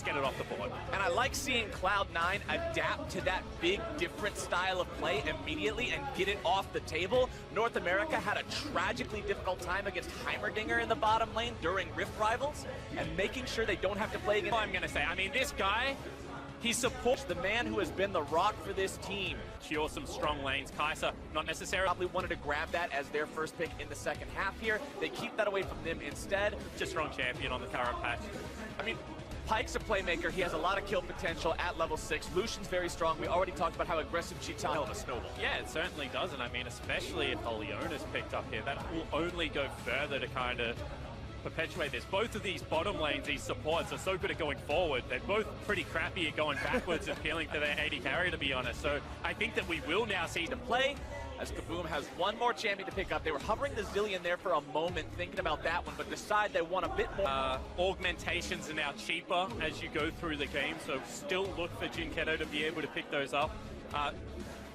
get it off the board. And I like seeing Cloud9 adapt to that big, different style of play immediately and get it off the table. North America had a tragically difficult time against Heimerdinger in the bottom lane during Rift Rivals, and making sure they don't have to play against... I'm going to say, I mean, this guy, he supports the man who has been the rock for this team. cure some strong lanes. Kai'Sa, not necessarily. Probably wanted to grab that as their first pick in the second half here. They keep that away from them instead. Just strong champion on the current patch. I mean, Pyke's a playmaker. He has a lot of kill potential at level 6. Lucian's very strong. We already talked about how aggressive Chitan held a snowball. Yeah, it certainly does. And I mean, especially if the Leona's picked up here, that will only go further to kind of perpetuate this. Both of these bottom lanes, these supports, are so good at going forward. They're both pretty crappy at going backwards and appealing to their AD carry, to be honest. So I think that we will now see to play, as Kaboom has one more champion to pick up. They were hovering the Zilean there for a moment, thinking about that one, but decide they want a bit more. Augmentations are now cheaper as you go through the game, so still look for Jinketo to be able to pick those up.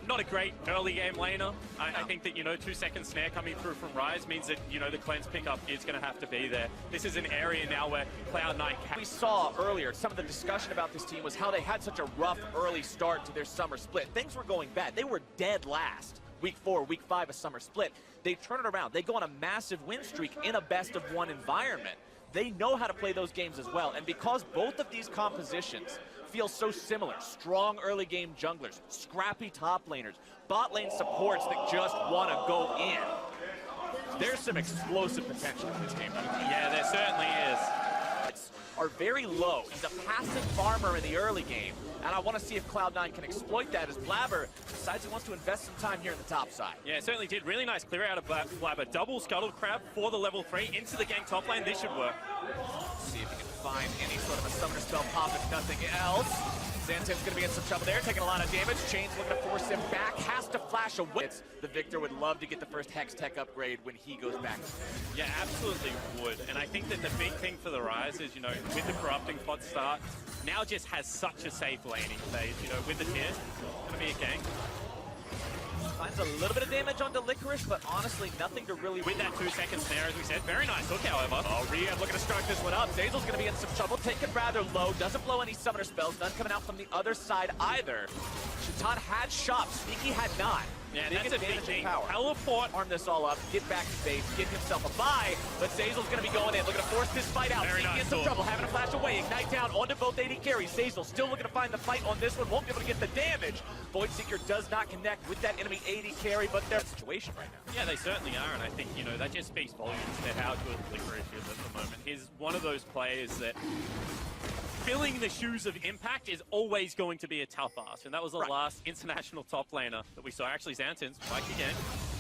Not a great early game laner. I think that, 2-second snare coming through from Ryze means that, the cleanse pickup is going to have to be there. This is an area now where Cloud9 can... We saw earlier, some of the discussion about this team was how they had such a rough early start to their summer split. Things were going bad. They were dead last. Week 4, Week 5 of summer split. They turn it around. They go on a massive win streak in a best-of-1 environment. They know how to play those games as well, and because both of these compositions feel so similar, strong early game junglers, scrappy top laners, bot lane supports that just want to go in, there's some explosive potential in this game. Yeah, there certainly is. Are very low. He's a passive farmer in the early game, and I want to see if Cloud9 can exploit that as Blabber decides he wants to invest some time here in the top side. Yeah, it certainly did. Really nice clear out of Blabber. Double Scuttle Crab for the level 3 into the gank top lane. This should work. See if he can find any sort of a summoner spell pop, if nothing else. Xanten's going to be in some trouble there, taking a lot of damage. Chain's looking to force him back, has to flash away. The Victor would love to get the first Hex Tech upgrade when he goes back. Yeah, absolutely would. And I think that the big thing for the Ryze is, with the Corrupting Pot start, now just has such a safe laning phase. With the tier, going to be a gank. Finds a little bit of damage onto Licorice, but honestly, nothing to really... With that 2-second snare, as we said. Very nice hook, however. Oh, Riyadh looking to start this one up. Zeyzal's going to be in some trouble, taken rather low. Doesn't blow any summoner spells. None coming out from the other side either. Chitan had shop. Sneaky had not. Yeah, that's a big thing. Power. Teleport. Arm this all up, get back to base, get himself a buy, but Zeyzal's going to be going in, looking to force this fight out. Sneaky in some trouble, having to flash away. Ignite down onto both AD carries. Zeyzal still looking to find the fight on this one, won't be able to get the damage. Voidseeker does not connect with that enemy AD carry, but they're in a situation right now. Yeah, they certainly are, and I think, that just speaks volumes to how good Licorice is at the moment. He's one of those players that filling the shoes of Impact is always going to be a tough ask, and that was the last international top laner that we saw. Actually, Xanten's back again.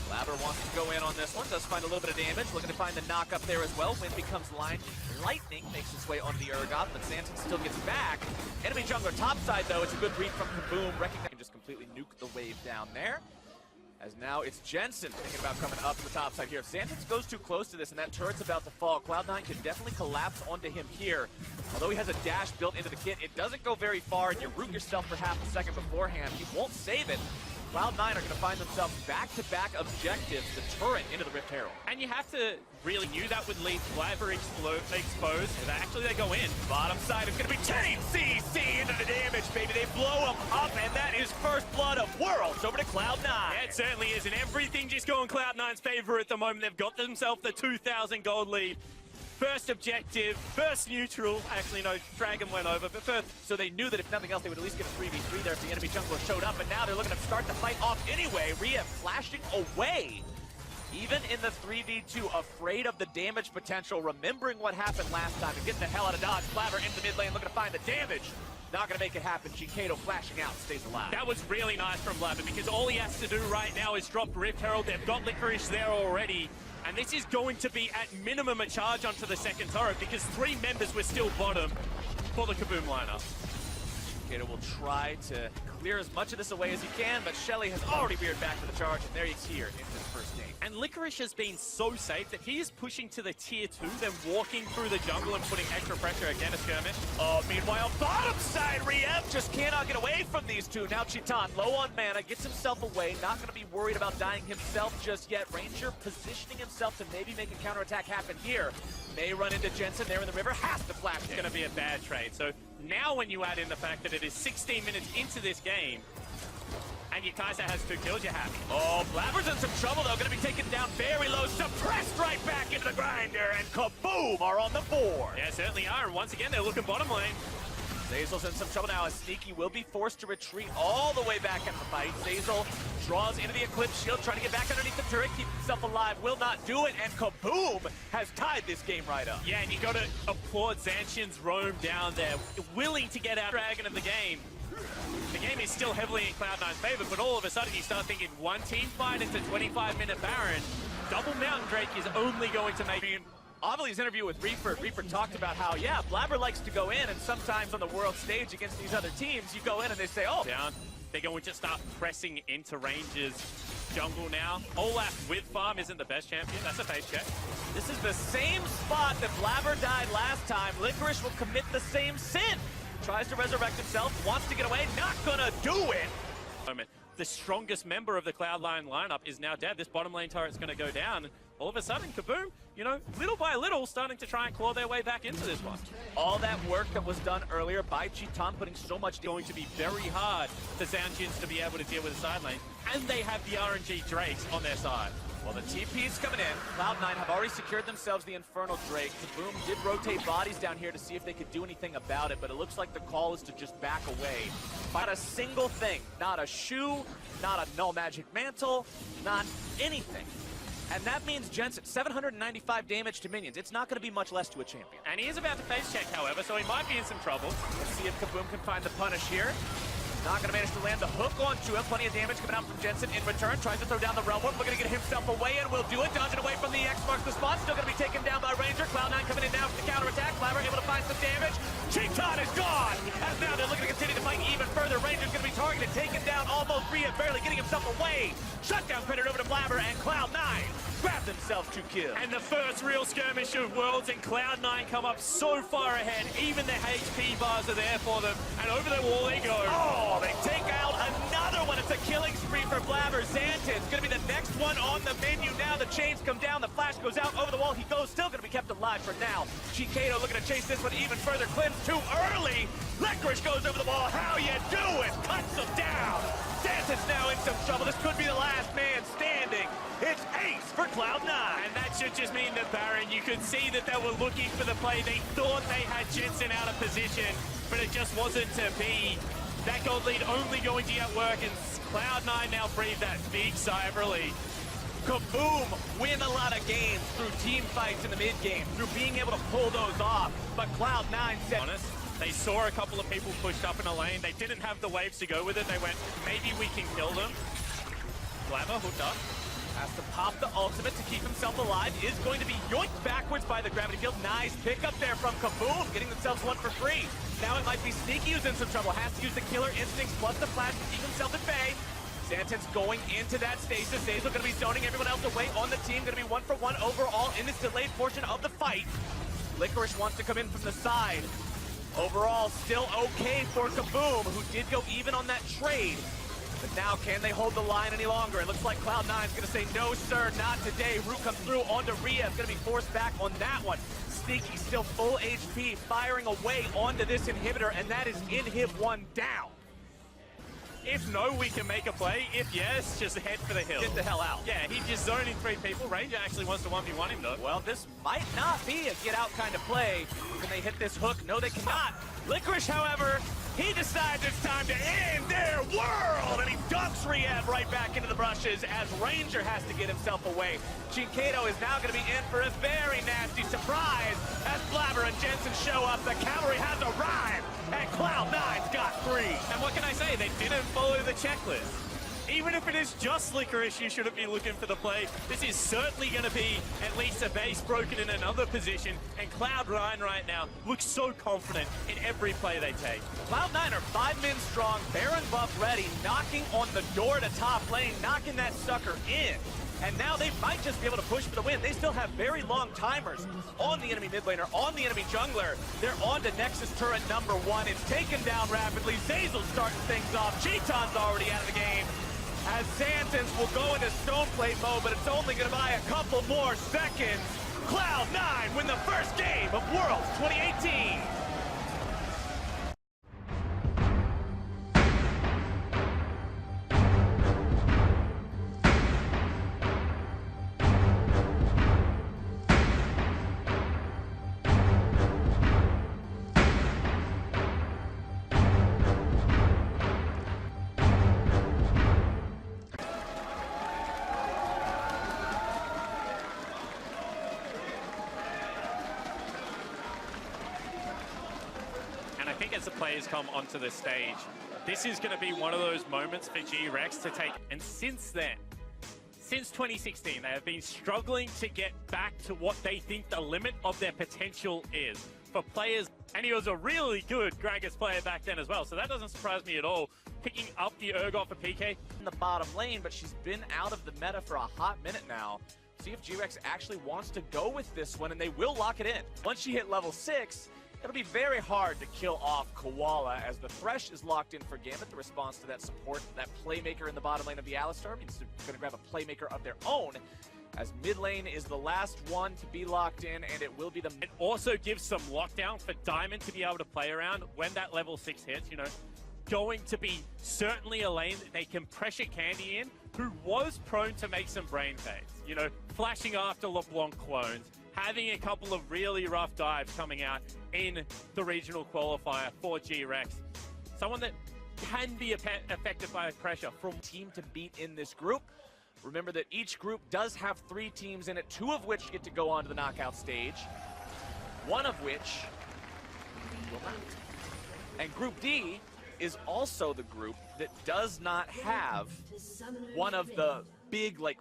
Blabber wants to go in on this one, does find a little bit of damage, looking to find the knock up there as well. Wind becomes lightning, makes its way onto the Urgot, but Xanten still gets back. Enemy jungler topside though, it's a good read from Kaboom, recognizing just completely nuke the wave down there. As now it's Jensen thinking about coming up to the top side here. If Xanten goes too close to this and that turret's about to fall, Cloud9 can definitely collapse onto him here. Although he has a dash built into the kit, it doesn't go very far, and you root yourself for half a second beforehand. He won't save it. Cloud9 are going to find themselves back-to-back objectives, the turret into the Rift Herald. And you have to really knew that would leave Blabber exposed. Actually, they go in. Bottom side is going to be Chain CC into the damage, baby. They blow him up, and that is first blood of Worlds over to Cloud9. Yeah, it certainly is, and everything just going Cloud9's favor at the moment. They've got themselves the 2,000 gold lead. First objective, first neutral. Actually, no, Dragon went over, but first. So they knew that if nothing else, they would at least get a 3v3 there if the enemy jungler showed up, and now they're looking to start the fight off anyway. Riyadh flashing away. Even in the 3v2, afraid of the damage potential, remembering what happened last time and getting the hell out of dodge. Blabber into the mid lane, looking to find the damage. Not going to make it happen. Jinketo flashing out, stays alive. That was really nice from Blabber, because all he has to do right now is drop Rift Herald. They've got Licorice there already. And this is going to be, at minimum, a charge onto the second turret, because 3 members were still bottom for the Kaboom lineup. Kato will try to clear as much of this away as he can, but Shelly has already veered back to the charge, and there he's here in his first game. And Licorice has been so safe that he is pushing to the tier 2, then walking through the jungle and putting extra pressure again, a skirmish. Oh, meanwhile, bottom side, Riev just cannot get away from these two. Now Chitan, low on mana, gets himself away, not going to be worried about dying himself just yet. Ranger positioning himself to maybe make a counterattack happen here. May run into Jensen there in the river, has to flash. It's going to be a bad trade. So now when you add in the fact that it is 16 minutes into this game, and your Kai'Sa has 2 kills, you're happy. Oh, Blabber's in some trouble, though. Going to be taken down very low. Suppressed right back into the grinder, and Kaboom are on the board. Yeah, certainly are. And once again, they're looking bottom lane. Zeyzal's in some trouble now as Sneaky will be forced to retreat all the way back into the fight. Zeyzal draws into the Eclipse Shield, trying to get back underneath the turret, keep himself alive, will not do it, and Kaboom has tied this game right up. Yeah, and you got to applaud Zancian's roam down there, willing to get out Dragon of the game. The game is still heavily in Cloud9's favor, but all of a sudden you start thinking one team fight into 25-minute Baron. Double Mountain Drake is only going to make... Avily's interview with Reaper talked about how, yeah, Blabber likes to go in, and sometimes on the world stage against these other teams, you go in and they say, oh. Down. They're going to start pressing into Ranger's jungle now. Olaf with farm isn't the best champion. That's a face check. This is the same spot that Blabber died last time. Licorice will commit the same sin. Tries to resurrect himself, wants to get away, not gonna do it. The strongest member of the Cloud9 lineup is now dead. This bottom lane turret's gonna go down. All of a sudden, Kaboom, you know, little by little, starting to try and claw their way back into this one. All that work that was done earlier by Chitan, putting so much... Going to be very hard for Zancians to be able to deal with the side lane. And they have the RNG Drakes on their side. Well, the TP's coming in. Cloud9 have already secured themselves the Infernal Drake. Kaboom did rotate bodies down here to see if they could do anything about it, but it looks like the call is to just back away. Not a single thing. Not a shoe, not a null magic mantle, not anything. And that means Jensen, 795 damage to minions. It's not going to be much less to a champion. And he is about to face check, however, so he might be in some trouble. Let's see if Kaboom can find the punish here. Not going to manage to land the hook onto him. Plenty of damage coming out from Jensen in return. Tries to throw down the Realm Warp. Looking to get himself away and will do it. Dodging away from the X marks the spot. Still going to be taken down by Ranger. Cloud9 coming in now for the counterattack. Blabber able to find some damage. Chitan is gone! As now they're looking to continue to fight even further. Ranger's going to be targeted. Taken down almost Rhea, barely getting himself away. Shutdown Predator over to Blabber, and Cloud9 grab themselves 2 kills. And the first real skirmish of Worlds, and Cloud9 come up so far ahead. Even the HP bars are there for them, and over the wall they go. Oh, they take out another one. It's a killing spree for Blabber. Xanten's going to be the next one on the menu now. The chains come down, the flash goes out, over the wall he goes, still going to be kept alive for now. Chikato looking to chase this one even further. Cleanse too early. Licorice goes over the wall. How you doing? Cuts him down. Xanten's now in some trouble. This could be the last man standing. It's ace for Cloud9. And that should just mean that Baron, you could see that they were looking for the play. They thought they had Jensen out of position, but it just wasn't to be. That gold lead only going to get work, and Cloud9 now breathe that big sigh of relief. Kaboom win a lot of games through team fights in the mid-game, through being able to pull those off. But Cloud9 said... Honest, they saw a couple of people pushed up in a lane. They didn't have the waves to go with it. They went, maybe we can kill them. Blabber hooked up. Has to pop the ultimate to keep himself alive. Is going to be yoinked backwards by the gravity field. Nice pickup there from Kaboom, getting themselves one for free. Now it might be Sneaky who's in some trouble. Has to use the killer instincts plus the flash to keep himself at bay. Xanten's going into that stasis. Zeyzal going to be zoning everyone else away on the team. Going to be 1-for-1 overall in this delayed portion of the fight. Licorice wants to come in from the side. Overall, still okay for Kaboom, who did go even on that trade. But now, can they hold the line any longer? It looks like Cloud9 is going to say, no, sir, not today. Root comes through onto Rhea. It's going to be forced back on that one. Sneaky still full HP, firing away onto this inhibitor, and that is inhib 1 down. If no, we can make a play. If yes, just head for the hill. Get the hell out. Yeah, he's just zoning 3 people. Ranger actually wants to 1v1 him, though. Well, this might not be a get-out kind of play. Can they hit this hook? No, they cannot. Licorice, however, he decides it's time to end their world, and he dunks Riev right back into the brushes as Ranger has to get himself away. Chikato is now going to be in for a very nasty surprise as Blabber and Jensen show up. The cavalry has arrived, and Cloud9's got 3. And what can I say? They didn't follow the checklist. Even if it is just Licorice, you shouldn't be looking for the play. This is certainly going to be at least a base broken in another position, and Cloud9 right now looks so confident in every play they take. Cloud9 are 5 men strong, Baron buff ready, knocking on the door to top lane, knocking that sucker in. And now they might just be able to push for the win. They still have very long timers on the enemy mid laner, on the enemy jungler. They're on to Nexus turret number 1. It's taken down rapidly. Zeyzal starting things off. Cheaton's already out of the game. As Xantens will go into Stoneplate mode, but it's only going to buy a couple more seconds. Cloud9 win the first game of Worlds 2018. And I think as the players come onto the stage, this is going to be one of those moments for G-Rex to take. And since then, since 2016, they have been struggling to get back to what they think the limit of their potential is. For players, and he was a really good Gragas player back then as well, so that doesn't surprise me at all. Picking up the Urgot for PK. In the bottom lane, but she's been out of the meta for a hot minute now. See if G-Rex actually wants to go with this one, and they will lock it in. Once she hit level 6, it'll be very hard to kill off Koala as the Thresh is locked in for Gambit. The response to that support, that playmaker in the bottom lane of the Alistar means they're going to grab a playmaker of their own, as mid lane is the last one to be locked in, and it will be the... It also gives some lockdown for Diamond to be able to play around when that level 6 hits, you know. Going to be certainly a lane that they can pressure Candy in, who was prone to make some brain fades. You know, flashing after LeBlanc clones, having a couple of really rough dives coming out in the regional qualifier for G-Rex. Someone that can be affected by pressure from team to beat in this group. Remember that each group does have 3 teams in it, 2 of which get to go on to the knockout stage, 1 of which will not. And Group D is also the group that does not have one of the big, like,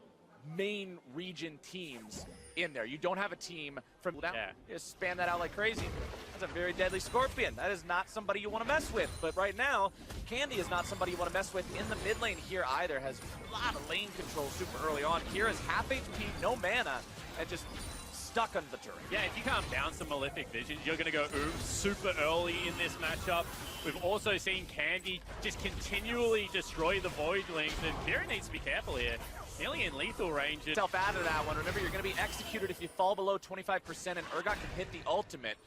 main region teams in there. You don't have a team from down. Yeah. Just spam that out like crazy. That's a very deadly Scorpion. That is not somebody you want to mess with. But right now, Candy is not somebody you want to mess with in the mid lane here either. Has a lot of lane control super early on. Kira's half HP, no mana, and just stuck under the turret. Yeah, if you can't bounce some Malefic Visions, you're going to go oops super early in this matchup. We've also seen Candy just continually destroy the Voidlings, and Kira needs to be careful here. Nearly in lethal range. Yourself out of that one. Remember, you're going to be executed if you fall below 25%, and Urgot can hit the ultimate.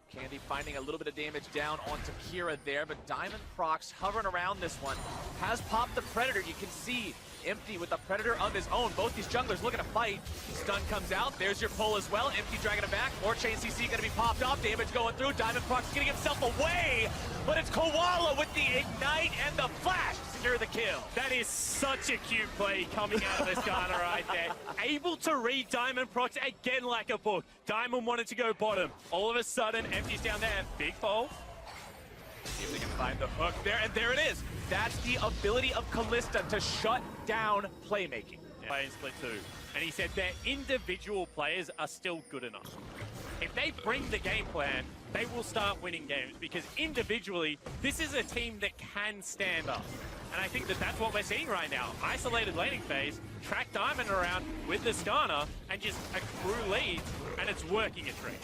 Candy finding a little bit of damage down onto Kira there, but Diamond Prox hovering around this one. Has popped the Predator. You can see Empty with a Predator of his own. Both these junglers looking to fight. Stun comes out. There's your pull as well. Empty dragging it back. More Chain CC going to be popped off. Damage going through. Diamond Prox getting himself away. But it's Koala with the Ignite and the Flash to secure the kill. That is such a cute play coming out of this Ghana right there. Able to read Diamond Prox again like a book. Diamond wanted to go bottom. All of a sudden, Empty's down there. Big fall. See if they can find the hook there, and there it is. That's the ability of Kalista to shut down playmaking. Playing split 2. And he said their individual players are still good enough. If they bring the game plan, they will start winning games, because individually, this is a team that can stand up. And I think that that's what we're seeing right now. Isolated laning phase, track Diamond around with the Skarner, and just accrue leads, and it's working a treat.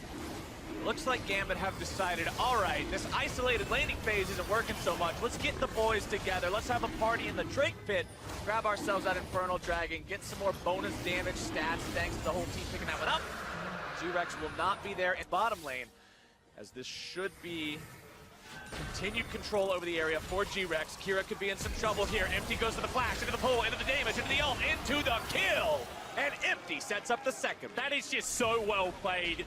Looks like Gambit have decided, all right, this isolated laning phase isn't working so much. Let's get the boys together. Let's have a party in the Drake Pit, grab ourselves that Infernal Dragon, get some more bonus damage stats thanks to the whole team picking that one up. G-Rex will not be there in bottom lane, as this should be continued control over the area for G-Rex. Kira could be in some trouble here. Empty goes to the flash, into the pull, into the damage, into the ult, into the kill. and Empty sets up the second. That is just so well played.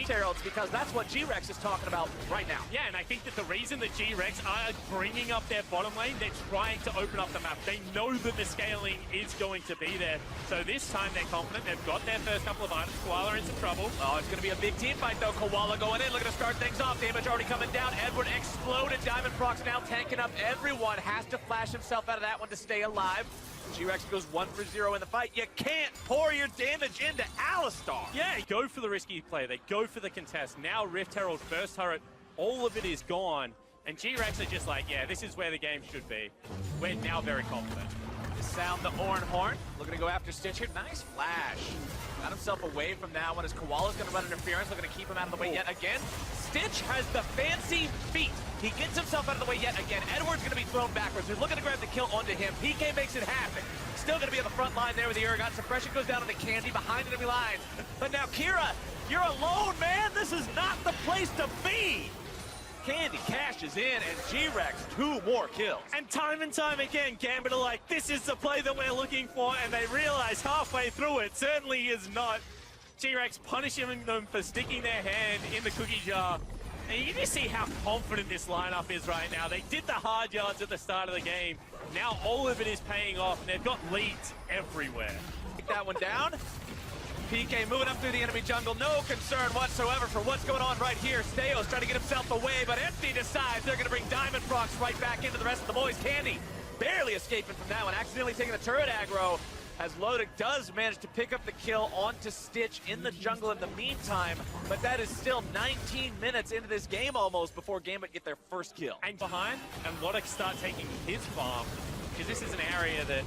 Heralds, because that's what G-Rex is talking about right now. Yeah, and I think that the reason that G-Rex are bringing up their bottom lane, they're trying to open up the map. They know that the scaling is going to be there. So this time they're confident. They've got their first couple of items. Koala in some trouble. Oh, it's going to be a big team fight, though. Koala going in, looking to start things off. Damage already coming down. Edward exploded. Diamond Prox now tanking up. Everyone has to flash himself out of that one to stay alive. G-Rex goes 1 for 0 in the fight. You can't pour your damage into Alistar. Yeah, go for the risky play. They go for the contest. Now Rift Herald first turret, all of it is gone. And G-Rex are just like, yeah, this is where the game should be. We're now very confident. Sound the Oran Horn. Looking to go after Stitch here. Nice flash. Got himself away from that one as Koala's going to run interference. Looking to keep him out of the way yet again. Stitch has the fancy feet. He gets himself out of the way yet again. Edward's going to be thrown backwards. He's looking to grab the kill onto him. PK makes it happen. Still going to be on the front line there with the Urgot. Suppression goes down on the Candy behind enemy lines. But now Kira, you're alone, man. This is not the place to be. Candy cashes in, and G-Rex 2 more kills. And time again, Gambit are like, this is the play that we're looking for, and they realize halfway through it certainly is not. G-Rex punishing them for sticking their hand in the cookie jar. And you can just see how confident this lineup is right now. They did the hard yards at the start of the game. Now all of it is paying off, and they've got leads everywhere. Take that one down. PK moving up through the enemy jungle. No concern whatsoever for what's going on right here. Steos trying to get himself away, but Empty decides they're going to bring Diamond Prox right back into the rest of the boys. Candy barely escaping from that one, accidentally taking the turret aggro, as Lodic does manage to pick up the kill onto Stitch in the jungle in the meantime, but that is still 19 minutes into this game almost before Gambit get their first kill. And behind, and Lodic start taking his farm, because this is an area that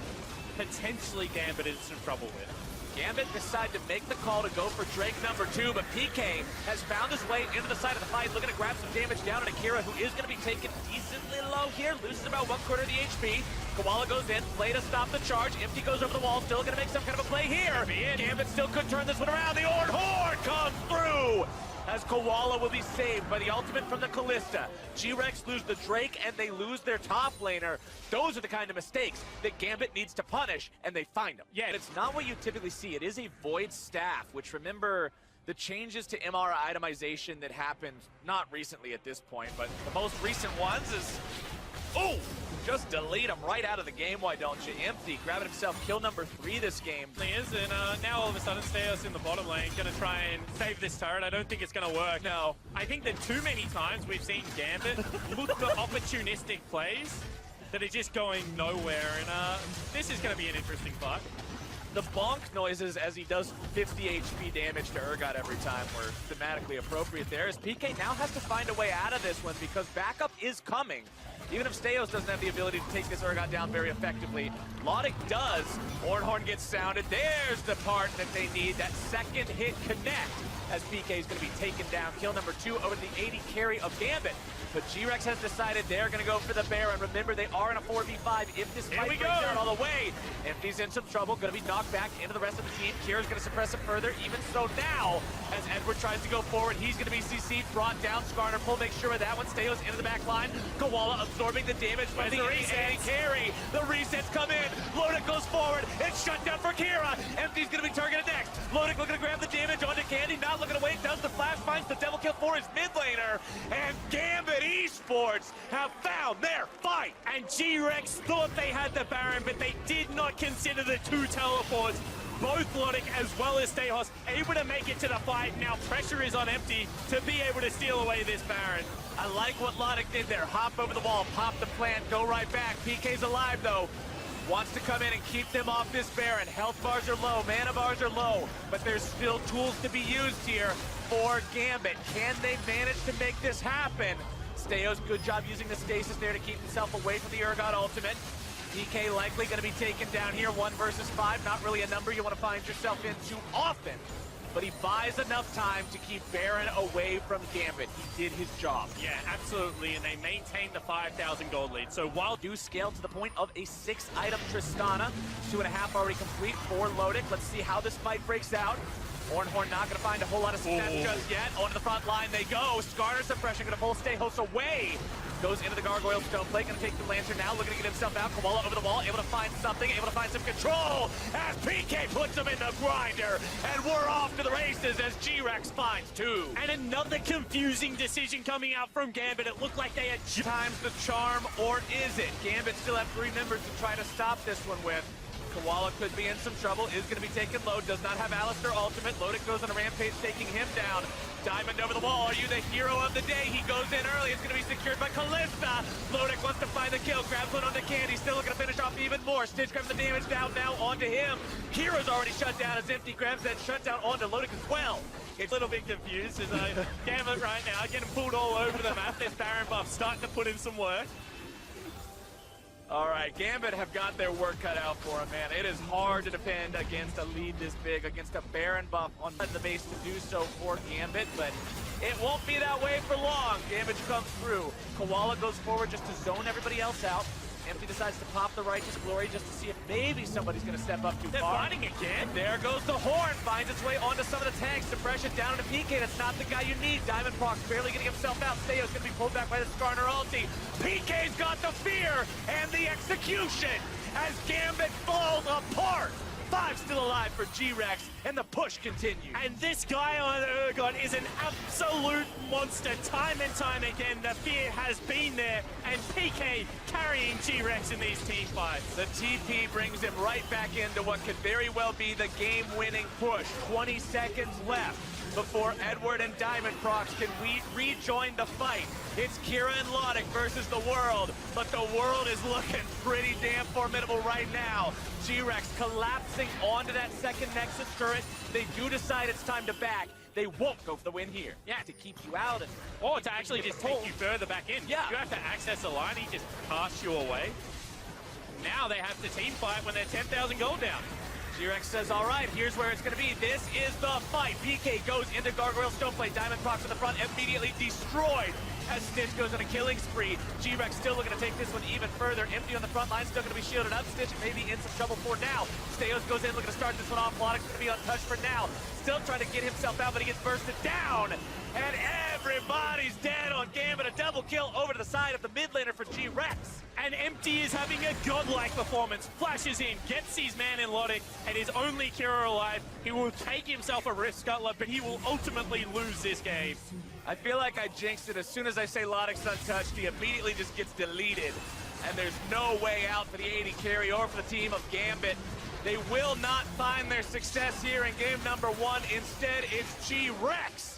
potentially Gambit is in trouble with. Gambit decide to make the call to go for Drake number 2, but PK has found his way into the side of the fight, looking to grab some damage down on Akira, who is going to be taken decently low here, loses about 1/4 of the HP. Koala goes in, play to stop the charge. Empty goes over the wall, still going to make some kind of a play here. Gambit still could turn this one around. The Oran Horn comes through, as Koala will be saved by the ultimate from the Callista. G-Rex lose the Drake and they lose their top laner. Those are the kind of mistakes that Gambit needs to punish, and they find them. Yeah, it's not what you typically see. It is a Void Staff, which, remember, the changes to MR itemization that happened not recently at this point, but the most recent ones is, oh, just delete him right out of the game, why don't you? Empty, grabbing himself kill number 3 this game. He is, and now all of a sudden Steos in the bottom lane, gonna try and save this turret. I don't think it's gonna work. No. I think that too many times we've seen Gambit look for opportunistic plays that are just going nowhere, and this is gonna be an interesting fight. The bonk noises as he does 50 HP damage to Urgot every time were thematically appropriate there, as PK now has to find a way out of this one because backup is coming. Even if Steos doesn't have the ability to take this Urgot down very effectively, Lodic does. Oran Horn gets sounded. There's the part that they need, that second hit connect, as PK is going to be taken down. Kill number 2 over the 80 carry of Gambit. But G-Rex has decided they're going to go for the Baron. Remember, they are in a 4v5 if this fight breaks out all the way. Empty's in some trouble, going to be knocked back into the rest of the team. Kira's going to suppress it further. Even so now, as Edward tries to go forward, he's going to be CC'd, brought down. Skarner pull, make sure of that one. Steos into the back line. Koala absorbing the damage by the reset carry. The resets come in. Lodic goes forward. It's shut down for Kira. Empty's going to be targeted next. Lodic looking to grab the damage onto Candy. Not looking away. Does the flash. Finds the double kill for his mid laner. And Gambit Esports have found their fight. And G-Rex thought they had the Baron, but they did not consider the 2 teleports. Both Lodic as well as Steos able to make it to the fight. Now pressure is on Empty to be able to steal away this Baron. I like what Lodic did there. Hop over the wall, pop the plant, go right back. PK's alive though. Wants to come in and keep them off this Baron. Health bars are low, mana bars are low, but there's still tools to be used here for Gambit. Can they manage to make this happen? Steos, good job using the stasis there to keep himself away from the Urgot ultimate. PK likely going to be taken down here, 1 versus 5. Not really a number you want to find yourself in too often, but he buys enough time to keep Baron away from Gambit. He did his job. Yeah, absolutely, and they maintained the 5,000 gold lead. So while do scale to the point of a 6-item Tristana, 2.5 already complete for Lodic. Let's see how this fight breaks out. Ornhorn not going to find a whole lot of success just yet. Onto the front line they go. Skarner suppression going to pull Stejos away. Goes into the Gargoyle Stone Plate, going to take the Lantern now, looking to get himself out. Koala over the wall, able to find something, able to find some control as PK puts him in the grinder. And we're off to the races as G-Rex finds two. And another confusing decision coming out from Gambit. It looked like they had Times the charm, or is it? Gambit still have 3 members to try to stop this one with. Koala could be in some trouble, is going to be taking low, does not have Alistair ultimate. Lodic goes on a rampage, taking him down. Diamond over the wall, are you the hero of the day? He goes in early, it's going to be secured by Kalista. Lodic wants to find the kill, grabs one onto Candy, still looking to finish off even more. Stitch grabs the damage down now onto him. Hero's already shut down as Empty grabs that shutdown onto Lodic as well. It's a little bit confused as Gambit right now getting pulled all over the map. This Baron buff starting to put in some work. All right, Gambit have got their work cut out for them, man. It is hard to defend against a lead this big, against a Baron buff on the base to do so for Gambit, but it won't be that way for long. Gambit comes through. Koala goes forward just to zone everybody else out. Empty decides to pop the Righteous Glory just to see if maybe somebody's going to step up too They're far. fighting again. There goes the Horn, finds its way onto some of the tanks. Suppression down into PK, that's not the guy you need. Diamond Prox barely getting himself out. Steo's going to be pulled back by the Skarner ulti. PK's got the fear and the execution as Gambit falls apart. 5 still alive for G-Rex, and the push continues. And this guy on Urgot is an absolute monster. Time and time again, the fear has been there, and PK carrying G-Rex in these team fights. The TP brings him right back into what could very well be the game-winning push. 20 seconds left before Edward and Diamond Prox can rejoin the fight. It's Kira and Lodic versus the world, but the world is looking pretty damn formidable right now. G-Rex collapsing onto that second Nexus turret. They do decide it's time to back. They won't go for the win here. Yeah, to keep you out and or to actually just take you further back in. Yeah. You have to access the line, he just casts you away. Now they have to team fight when they're 10,000 gold down. G-Rex says, all right, here's where it's going to be. This is the fight. PK goes into Gargoyle Stoneplate. Diamond Prox in the front, immediately destroyed as Stitch goes on a killing spree. G-Rex still looking to take this one even further. Empty on the front line, still going to be shielded up. Stitch maybe in some trouble for now. Steos goes in, looking to start this one off. Lodic's going to be untouched for now. Still trying to get himself out, but he gets bursted down. And everybody's dead on Gambit. A double kill over to the side of the mid laner for G-Rex. And Empty is having a godlike performance. Flashes in, gets his man in Lodic, and is only Kira alive. He will take himself a Rift Scuttler, but he will ultimately lose this game. I feel like I jinxed it. As soon as I say Lodic's untouched, he immediately just gets deleted. And there's no way out for the AD carry or for the team of Gambit. They will not find their success here in game number 1. Instead, it's G-Rex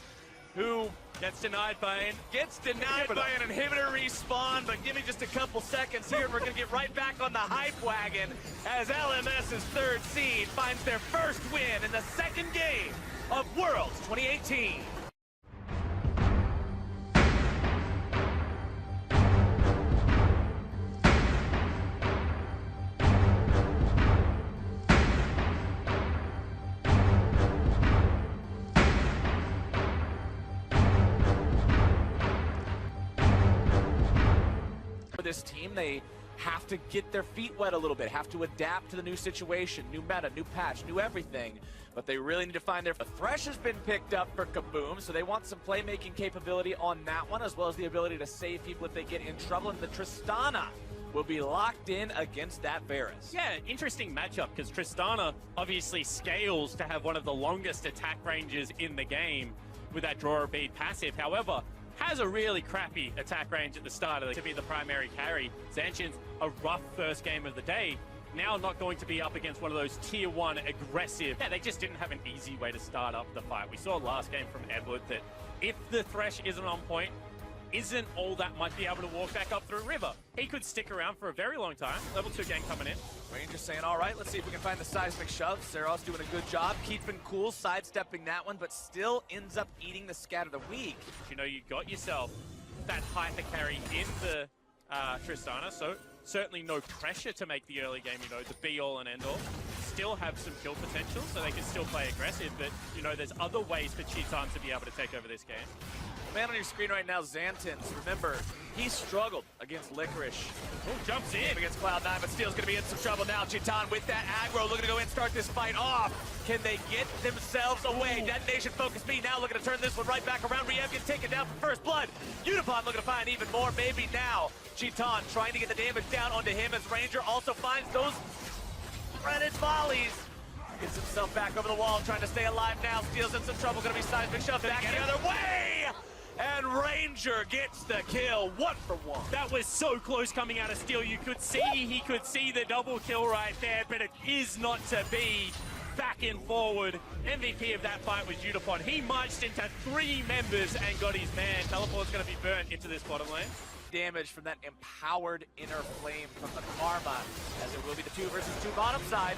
who Gets denied by an inhibitor respawn, but give me just a couple seconds here and we're going to get right back on the hype wagon as LMS's third seed finds their first win in the second game of Worlds 2018. This team, they have to get their feet wet a little bit, have to adapt to the new situation, new meta, new patch, new everything, but they really need to find their... The Thresh has been picked up for Kaboom, so they want some playmaking capability on that one, as well as the ability to save people if they get in trouble, and the Tristana will be locked in against that Varus. Yeah, interesting matchup, because Tristana obviously scales to have one of the longest attack ranges in the game with that Draw a Bead passive. However, has a really crappy attack range at the start of to be the primary carry. Zancian's a rough first game of the day. Now not going to be up against one of those tier 1 aggressive. Yeah, they just didn't have an easy way to start up the fight. We saw last game from Edward that if the Thresh isn't on point, isn't all that might be able to walk back up through River. He could stick around for a very long time. Level 2 gang coming in. Ranger saying, all right, let's see if we can find the seismic shove. Seros doing a good job, keeping cool, sidestepping that one, but still ends up eating the scatter the weak. You know, you got yourself that hyper carry in the Tristana, so certainly no pressure to make the early game, you know, the be-all and end-all. Still have some kill potential, so they can still play aggressive, but, you know, there's other ways for Cheetan to be able to take over this game. Man on your screen right now, Xantins. Remember, he struggled against Licorice. Oh, jumps in. Against Cloud9, but Steel's gonna be in some trouble now. Chitan with that aggro, looking to go in, start this fight off. Can they get themselves away? Detonation Focus Me now looking to turn this one right back around. Riev gets taken down for first blood. Unipod looking to find even more, maybe now. Chitan trying to get the damage down onto him as Ranger also finds those threaded volleys. Gets himself back over the wall, trying to stay alive now. Steel's in some trouble, gonna be Seismic shoved back the other way! And Ranger gets the kill, 1 for 1. That was so close coming out of Steel. You could see, he could see the double kill right there, but it is not to be. Back and forward. MVP of that fight was Unipod. He marched into 3 members and got his man. Teleport's gonna be burnt into this bottom lane. Damage from that empowered inner flame from the Karma, as it will be the 2 versus 2 bottom side.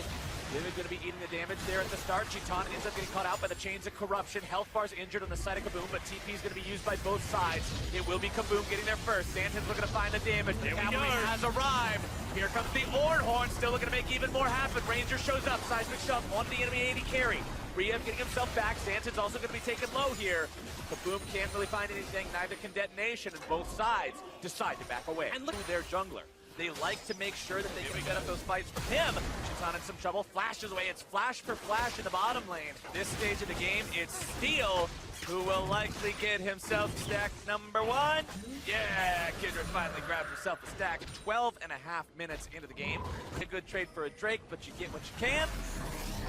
Vivid going to be eating the damage there at the start. Chitan ends up getting caught out by the Chains of Corruption. Health bar's injured on the side of Kaboom, but TP is going to be used by both sides. It will be Kaboom getting there first. Xantins looking to find the damage. The cavalry has arrived. Here comes the Ornhorn, still looking to make even more happen. Ranger shows up, Seismic shove onto the enemy AD carry. Riev getting himself back. Xantins also going to be taken low here. Kaboom can't really find anything, neither can Detonation, and both sides decide to back away. And look at their jungler. They like to make sure that they can set up those fights for him. Chitan in some trouble, flashes away. It's flash for flash in the bottom lane. This stage of the game, it's Steel who will likely get himself stack number 1. Yeah, Kindred finally grabs himself a stack. 12 and a half minutes into the game. A good trade for a Drake, but you get what you can.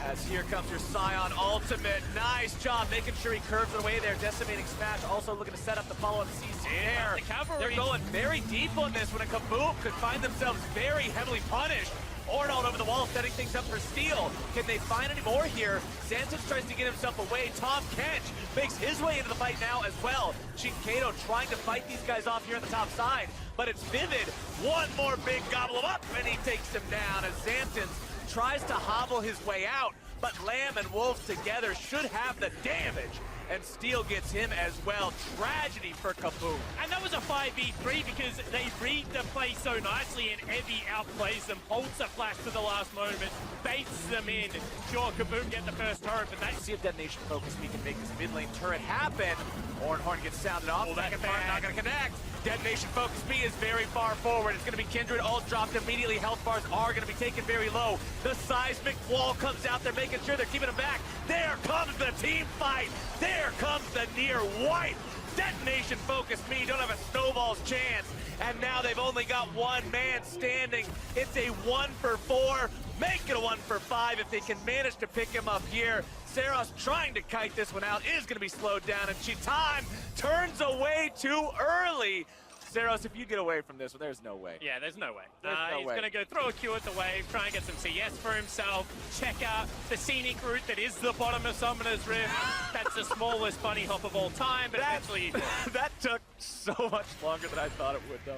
As here comes your Scion ultimate. Nice job making sure he curves it away there. Decimating Smash also looking to set up the follow-up CC there. The cavalry. They're going very deep on this when a Kaboom could find themselves very heavily punished. Ornald over the wall setting things up for Steel. Can they find any more here? Xantins tries to get himself away. Tahm Kench makes his way into the fight now as well. Jinkato trying to fight these guys off here on the top side. But it's Vivid. One more big gobble him up and he takes him down as Xantins tries to hobble his way out, but Lamb and Wolves together should have the damage, and Steel gets him as well. Tragedy for Kaboom. And that was a 5v3 because they read the play so nicely and Evie outplays them, holds the flash to the last moment, baits them in. Sure, Kaboom get the first turret, but that's... See if Detonation Focus Me can make this mid lane turret happen. Ornhorn gets sounded off. Second part not going to connect. Detonation Focus Me is very far forward. It's going to be Kindred ult dropped immediately. Health bars are going to be taken very low. The Seismic wall comes out. They're making sure they're keeping them back. There comes the team fight. There comes the near wipe. Detonation Focus Me don't have a snowball's chance. And now they've only got 1 man standing. It's a 1 for 4. Make it a 1 for 5 if they can manage to pick him up here. Seros trying to kite this one out is going to be slowed down, and Chitan turns away too early. Seros, if you get away from this one, there's no way. Yeah, there's no way. He's going to go throw a Q at the wave, try and get some CS for himself, check out the scenic route that is the bottom of Summoner's Rift. That's the smallest bunny hop of all time, but actually... that took so much longer than I thought it would, though.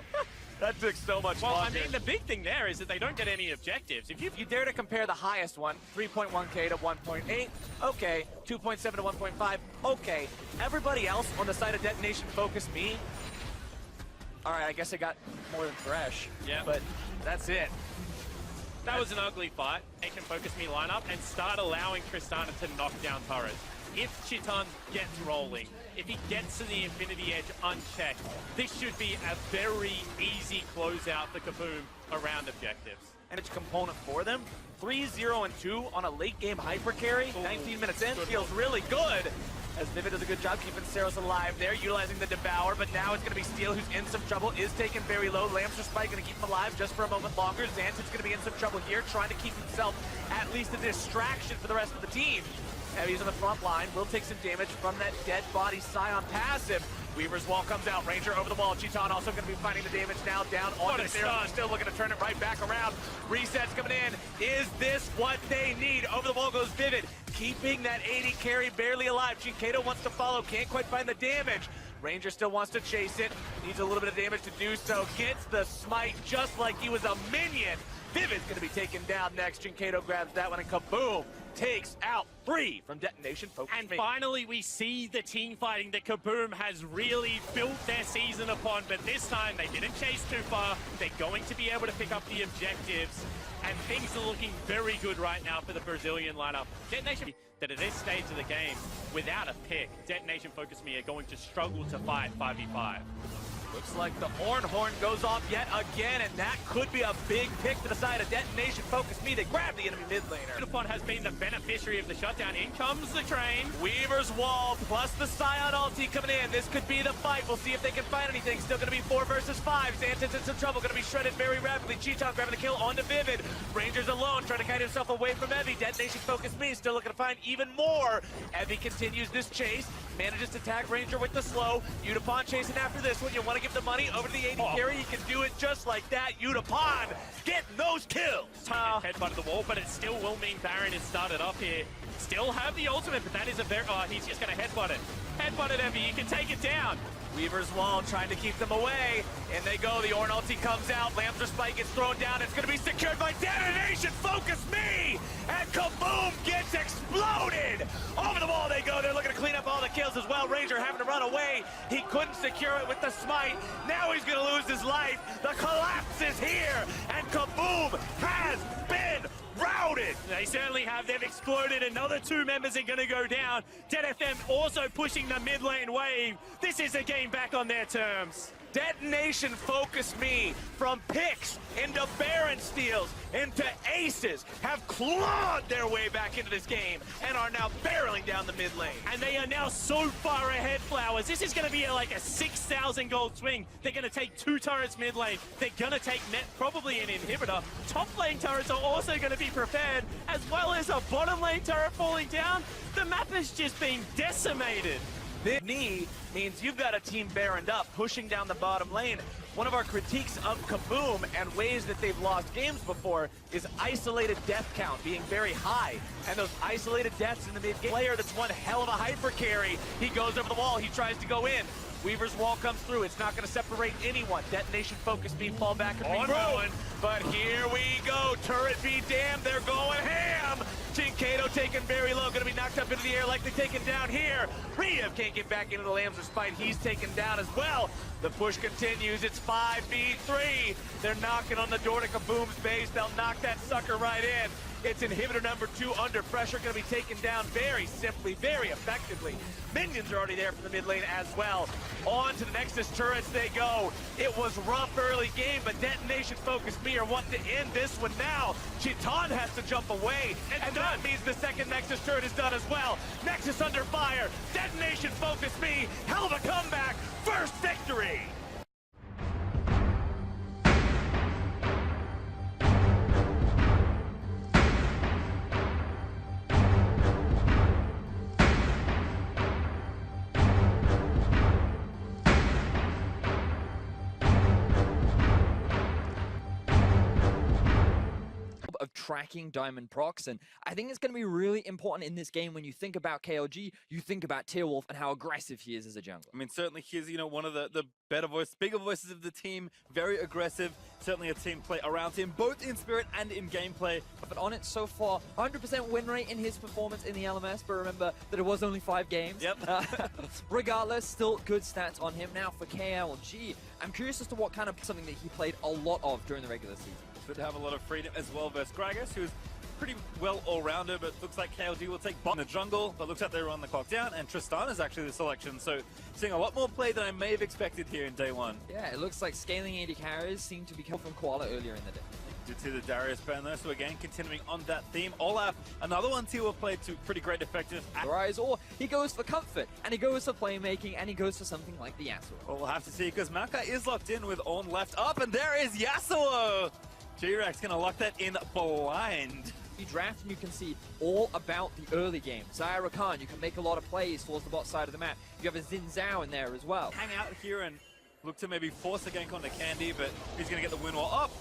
That took so much longer. Well, I mean, the big thing there is that they don't get any objectives. If you dare to compare the highest one, 3.1k to 1.8, okay. 2.7 to 1.5, okay. Everybody else on the side of Detonation Focus Me, all right, I guess I got more than Thresh. Yeah. But that's it. That was an ugly fight. They can Focus Me lineup and start allowing Tristana to knock down turrets. If Chitan gets rolling, if he gets to the Infinity Edge unchecked, this should be a very easy closeout for Kaboom around objectives. And it's a component for them. 3-0 and 2 on a late game hyper carry. 19 minutes in, feels really good. As Vivid does a good job keeping Seros alive there, utilizing the Devour, but now it's going to be Steel who's in some trouble, is taken very low. Lambster Spike going to keep him alive just for a moment longer. Xantins going to be in some trouble here, trying to keep himself at least a distraction for the rest of the team. Heavy's on the front line, will take some damage from that dead body Scion passive. Weaver's wall comes out, Ranger over the wall. Chitan also going to be finding the damage now down on the Seros. Still looking to turn it right back around. Resets coming in. Is this what they need? Over the wall goes Vivid, keeping that 80 carry barely alive. Jinkato wants to follow, can't quite find the damage. Ranger still wants to chase it, needs a little bit of damage to do so. Gets the smite just like he was a minion. Vivid's going to be taken down next. Jinkato grabs that one and Kaboom takes out 3 from Detonation Focus And Me. finally, we see the team fighting that Kaboom has really built their season upon, but this time they didn't chase too far. They're going to be able to pick up the objectives, and things are looking very good right now for the Brazilian lineup. Detonation, that at this stage of the game, without a pick, Detonation Focus Me are going to struggle to fight 5v5. Looks like the Ornhorn goes off yet again, and that could be a big pick to the side of Detonation Focus Me. They grab the enemy mid laner. Unifon has been the beneficiary of the shutdown. In comes the train. Weaver's Wall plus the Scion ulti coming in. This could be the fight. We'll see if they can find anything. Still going to be 4 versus 5. Xanten's in some trouble. Going to be shredded very rapidly. Cheeton grabbing the kill onto Vivid. Rangers alone, trying to kite himself away from Evie. Detonation Focus Me still looking to find even more. Evie continues this chase. Manages to tag Ranger with the slow. Udapon chasing after this one. You want to give the money over to the AD carry. He can do it just like that. Udapon getting those kills. Headbutt to the wall, but it still will mean Baron has started up here. Still have the ultimate, but that is a very... Oh, he's just going to headbutt it. Headbutt it, Evie. You can take it down. Weaver's Wall trying to keep them away. And they go. The Ornn ulti comes out. Lamb's Spike gets thrown down. It's going to be secured by Detonation Focus Me! And Kaboom gets exploded! Over the wall they go. They're looking to clean up all the kills as well. Ranger having to run away. He couldn't secure it with the smite. Now he's going to lose his life. The collapse is here. And Kaboom has been routed. They certainly have. They've exploded. Another 2 members are going to go down. Dead FM also pushing the mid lane wave. This is a game back on their terms. Detonation Focus Me from picks into Baron steals into aces have clawed their way back into this game and are now barreling down the mid lane. And they are now so far ahead, Flowers. This is going to be like a 6,000 gold swing. They're going to take 2 turrets mid lane. They're going to take probably an inhibitor. Top lane turrets are also going to be prepared, as well as a bottom lane turret falling down. The map has just been decimated. This knee means you've got a team baroned up, pushing down the bottom lane. One of our critiques of Kaboom and ways that they've lost games before is isolated death count being very high. And those isolated deaths in the mid-game player, that's one hell of a hyper carry. He goes over the wall, he tries to go in. Weaver's Wall comes through. It's not going to separate anyone. Detonation Focus Me fall back and be ruined. But here we go. Turret be damned. They're going ham. Jinkato taken very low. Going to be knocked up into the air, likely taken down here. Riev can't get back into the Lambs Spite. He's taken down as well. The push continues. It's 5v3. They're knocking on the door to Kaboom's base. They'll knock that sucker right in. It's inhibitor number 2 under pressure, going to be taken down very simply, very effectively. Minions are already there from the mid lane as well. On to the Nexus turrets they go. It was rough early game, but Detonation Focus Me are wanting to end this one now. Cheeton has to jump away, and that means the second Nexus turret is done as well. Nexus under fire. Detonation Focus Me. Hell of a comeback. First victory. Of tracking Diamond Procs, and I think it's going to be really important in this game. When you think about KLG, you think about Tearwolf and how aggressive he is as a jungler. I mean, certainly he's, one of the bigger voices of the team, very aggressive, certainly a team play around him, both in spirit and in gameplay. But on it so far, 100% win rate in his performance in the LMS, but remember that it was only 5 games. Yep. Regardless, still good stats on him. Now for KLG, I'm curious as to what kind of something that he played a lot of during the regular season. But have a lot of freedom as well versus Gragas, who's pretty well all-rounder, but looks like KLG will take bot in the jungle, but looks like they run the clock down, and Tristan is actually the selection, so seeing a lot more play than I may have expected here in day 1. Yeah, it looks like scaling AD carries seem to be coming from Koala earlier in the day. Did see the Darius ban there, so again, continuing on that theme. Olaf, another one T-Wolf played to pretty great effective. Rise, or he goes for comfort, and he goes for playmaking, and he goes for something like the Yasuo. Well, we'll have to see, because Maka is locked in with Ornn left up, and there is Yasuo! G-Rex gonna lock that in blind. You draft and you can see all about the early game. Zyra Khan, you can make a lot of plays towards the bot side of the map. You have a Xin Zhao in there as well. Hang out here and look to maybe force a gank onto Candy, but he's gonna get the win wall up.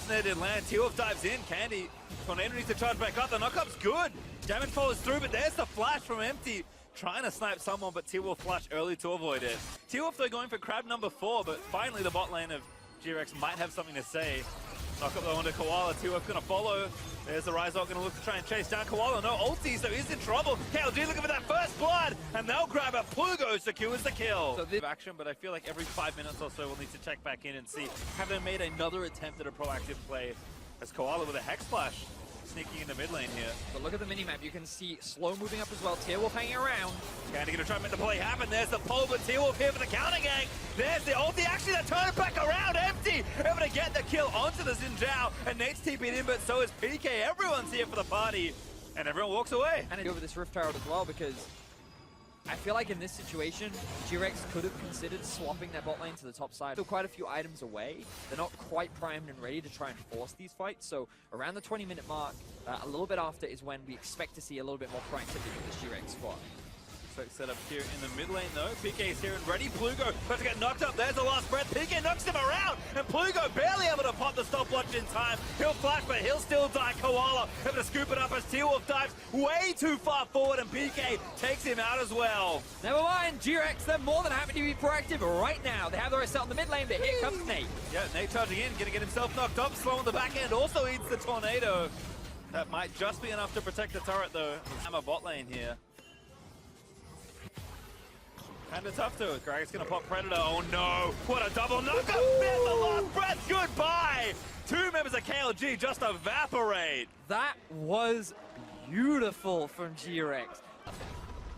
Snare did land, T-Wolf dives in, Candy. Tornado needs to charge back up, the knockup's good. Damage follows through, but there's the flash from Empty. Trying to snipe someone, but T-Wolf flash early to avoid it. T-Wolf though going for crab number 4, but finally the bot lane of G-Rex might have something to say. Knock up though onto Koala, T-Wolf gonna follow. There's the Ryzok gonna look to try and chase down Koala. No ulti, so he's in trouble. KLG looking for that first blood, and they'll grab it. Plugo secures the kill. So this action, but I feel like every 5 minutes or so we'll need to check back in and see, have they made another attempt at a proactive play as Koala with a Hex Splash sneaking into mid lane here. But look at the minimap. You can see Slow moving up as well. TierWolf hanging around. Candy gonna try and make the play happen. There's the pull, but TierWolf here for the counter gang. There's the ulti. Actually, they turn it back around. Empty. Able to get the kill onto the Xin Zhao. And Nate's TP'd in, but so is PK. Everyone's here for the party. And everyone walks away. And over this Rift Herald as well, because I feel like in this situation, G-Rex could have considered swapping their bot lane to the top side. Still quite a few items away. They're not quite primed and ready to try and force these fights. So around the 20-minute mark, a little bit after is when we expect to see a little bit more proactivity from this G-Rex squad. So set up here in the mid lane though. PK is here and ready. Plugo about to get knocked up. There's the last breath. PK knocks him around. And Plugo barely able to pop the stopwatch in time. He'll flash, but he'll still die. Koala able to scoop it up as TierWolf dives way too far forward. And PK takes him out as well. Never mind, G-Rex, they're more than happy to be proactive right now. They have the rest out in the mid lane, but here comes Nate. Yeah, Nate charging in. Gonna get himself knocked up. Slow on the back end. Also eats the tornado. That might just be enough to protect the turret though. Hammer bot lane here. Kinda tough to it. Greg's gonna pop Predator. Oh no! What a double knockup! There's the last breath. Goodbye! Two members of KLG just evaporate. That was beautiful from G-Rex.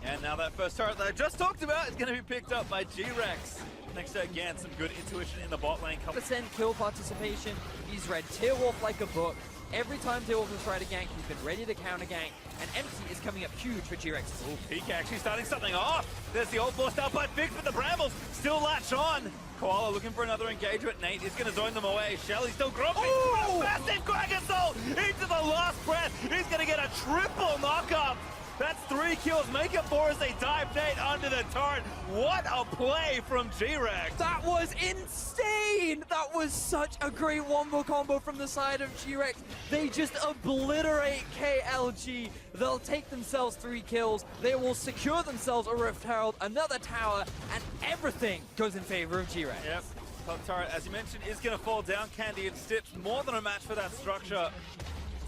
And now that first turret that I just talked about is gonna be picked up by G-Rex. Next to again, some good intuition in the bot lane. % kill participation. He's read TierWolf like a book. Every time TierWolf has tried to gank, he's been ready to counter gank. And Empty is coming up huge for G-Rex. Ooh, PK actually starting something off. There's the old forced out by Fix, but the Brambles still latch on. Koala looking for another engagement. Nate is going to zone them away. Shelly still grumpy. Ooh! Massive Crack Assault into the last breath. He's going to get a triple knockup. That's 3 kills. Make it 4 as they dive Nate under the turret. What a play from G-Rex. That was insane! That was such a great wombo combo from the side of G-Rex. They just obliterate KLG. They'll take themselves 3 kills. They will secure themselves a Rift Herald, another tower, and everything goes in favor of G-Rex. Yep. Top turret, as you mentioned, is going to fall down. Candy and Stitch, more than a match for that structure.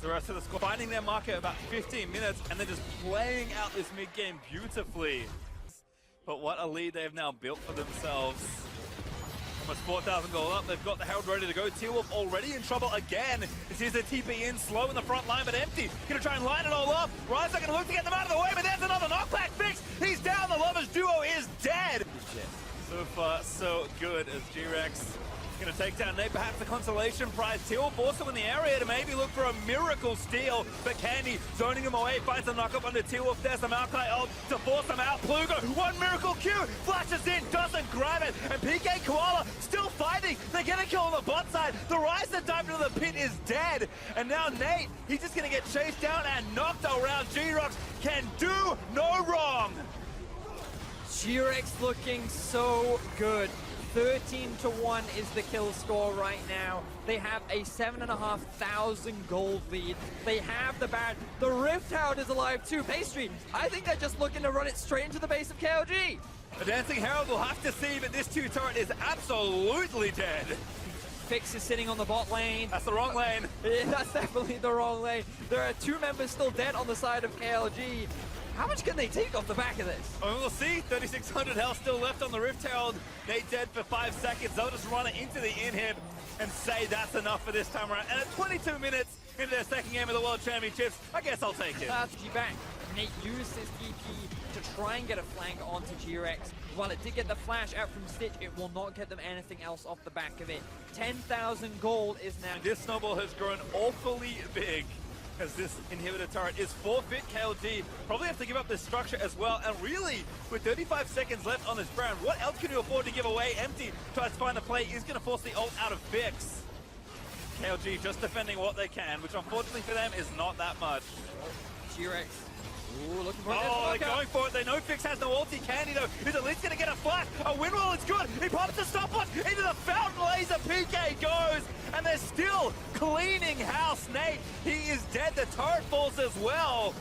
The rest of the squad finding their mark at about 15 minutes, and they're just playing out this mid-game beautifully. But what a lead they've now built for themselves. Almost 4,000 gold up. They've got the Herald ready to go. TierWolf already in trouble again. This is a TP in, slow in the front line, but Empty. Gonna try and line it all up. Ryze not gonna look to get them out of the way, but there's another knockback Fix. He's down. The Lovers duo is dead. So far, so good as G-Rex gonna take down Nate, perhaps the consolation prize. TierWolf also in the area to maybe look for a miracle steal, but Candy zoning him away, finds a knockup onto TierWolf. There's the Maokai ult to force him out. Plugo, one miracle Q, flashes in, doesn't grab it, and PK Koala still fighting. They get a kill on the bot side. The Ryze that dived into the pit is dead, and now Nate, he's just gonna get chased down and knocked around. G-Rex can do no wrong. G-Rex looking so good. 13-1 is the kill score right now. They have a 7,500 gold lead. They have the Baron. The Rift Herald is alive too. Pastry, I think they're just looking to run it straight into the base of KLG. The Dancing Herald will have to see, but this 2 turret is absolutely dead. Fix is sitting on the bot lane. That's the wrong lane. Yeah, that's definitely the wrong lane. There are 2 members still dead on the side of KLG. How much can they take off the back of this? Oh, we'll see. 3,600 health still left on the Rift Herald. Nate dead for 5 seconds. They'll just run it into the inhib and say that's enough for this time around. And at 22 minutes into their second game of the World Championships, I guess I'll take it. Back. Nate used his DP to try and get a flank onto G-Rex. While it did get the flash out from Stitch, it will not get them anything else off the back of it. 10,000 gold is now... This snowball has grown awfully big, as this inhibitor turret is forfeit. KLG probably have to give up this structure as well. And really, with 35 seconds left on this Baron, what else can you afford to give away? Empty tries to find a play, is going to force the ult out of Fix. KLG just defending what they can, which unfortunately for them is not that much. G-Rex. Ooh, looking for they're going for it. They know Fix has no ulti. Candy, though, is at least going to get a flash. A windroll is good. He pops the stopwatch into the fountain laser. PK goes, and they're still cleaning house. Nate, he is dead. The turret falls as well.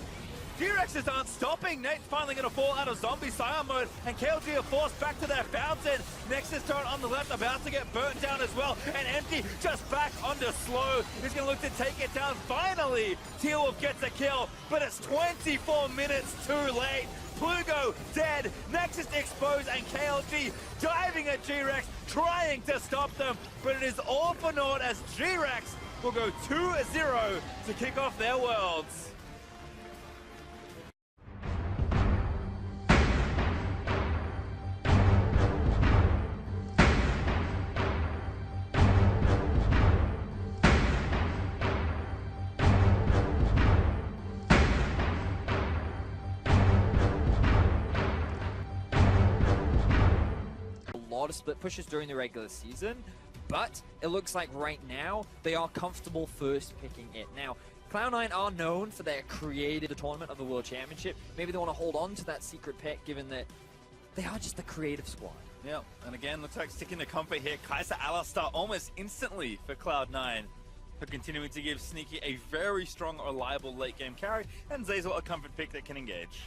G-Rexes aren't stopping. Nate's finally going to fall out of zombie Scion mode, and KLG are forced back to their fountain. Nexus turret on the left about to get burnt down as well, and Empty just back onto slow. He's going to look to take it down. Finally, TierWolf gets a kill, but it's 24 minutes too late. Plugo dead, Nexus exposed, and KLG diving at G-Rex, trying to stop them, but it is all for naught as G-Rex will go 2-0 to kick off their Worlds. A lot of split pushes during the regular season, but it looks like right now they are comfortable first picking it. Now, Cloud9 are known for their creative tournament of the World Championship. Maybe they want to hold on to that secret pick given that they are just the creative squad. Yeah, and again, looks like sticking to comfort here. Kaiser Alistar almost instantly for Cloud9. For continuing to give Sneaky a very strong, reliable late game carry, and Zeyzal a comfort pick that can engage.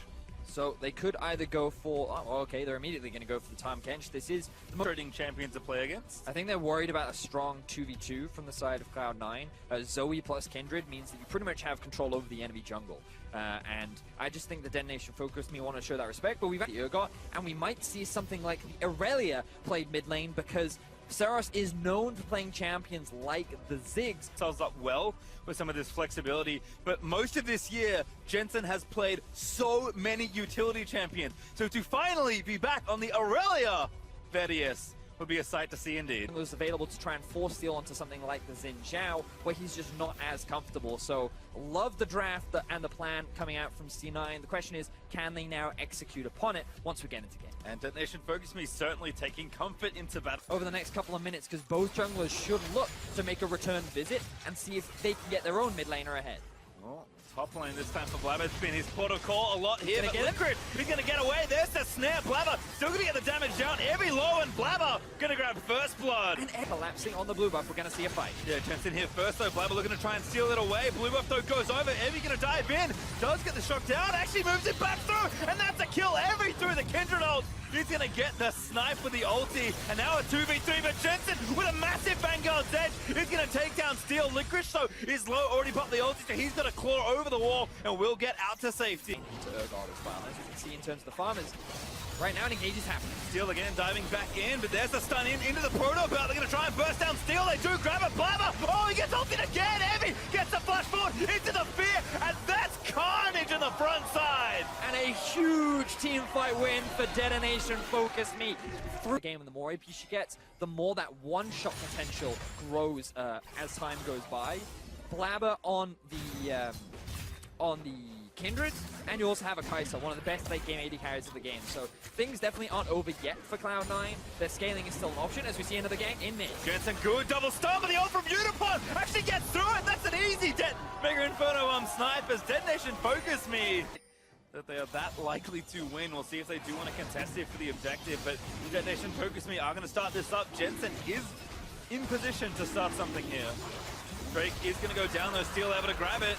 So they could either go for, oh, okay, they're immediately going to go for the Tahm Kench. This is the most Trading champions to play against. I think they're worried about a strong 2v2 from the side of Cloud9. Zoe plus Kindred means that you pretty much have control over the enemy jungle. And I just think the Detonation Focus me want to show that respect, but we've got the Urgot, and we might see something like the Aurelia played mid lane because Seros is known for playing champions like the Ziggs. Themselves up well with some of this flexibility, but most of this year, Jensen has played so many utility champions. So to finally be back on the Aurelia Vedius would be a sight to see indeed. Was available to try and force steal onto something like the Xin Zhao, where he's just not as comfortable. So love the draft and the plan coming out from C9. The question is, can they now execute upon it once we get into game? And Detonation Focus Me certainly taking comfort into battle. Over the next couple of minutes, because both junglers should look to make a return visit and see if they can get their own mid laner ahead. Well, top lane this time for Blabber. It's been his protocol a lot here, but Gonna get Liquid, he's going to get away. There's the snare. Blabber still going to get the damage down. Every low, and Blabber going to grab first blood. And collapsing on the blue buff, we're going to see a fight. Yeah, Jensen here first though. Blabber looking to try and steal it away. Blue buff though goes over. Evie going to dive in. Does get the shock down. Actually moves it back through. And that's a kill. Evie through the Kindred ult. He's going to get the snipe with the ulti. And now a 2v3, but Jensen with a massive Vanguard's Edge is going to take down Steel. Licorice, so is low, already popped the ulti, so he's going to claw over the wall and will get out to safety. To Urgot as well, as you can see in terms of the farmers. Right now, an engage is happening. Steel again diving back in, but there's the stun into the proto belt. They're going to try and burst down Steel. They do grab a Blabber. Oh, he gets ulted again. Evie gets the flash forward into the fear, and that's carnage on the front side. And a huge team fight win for Detonation Focus Me. Through the game, and the more AP she gets, the more that one-shot potential grows as time goes by. Blabber on the Kindred, and you also have a Kai'Sa, one of the best late game AD carries of the game. So things definitely aren't over yet for Cloud9. Their scaling is still an option as we see another gang in mid. Jensen good double stun, but the ult from Unipon actually gets through it. That's an easy Mega Inferno on snipers. Detonation Focus Me. That they are that likely to win. We'll see if they do want to contest it for the objective, but Detonation Focus Me are going to start this up. Jensen is in position to start something here. Drake is going to go down though, Steel able to grab it.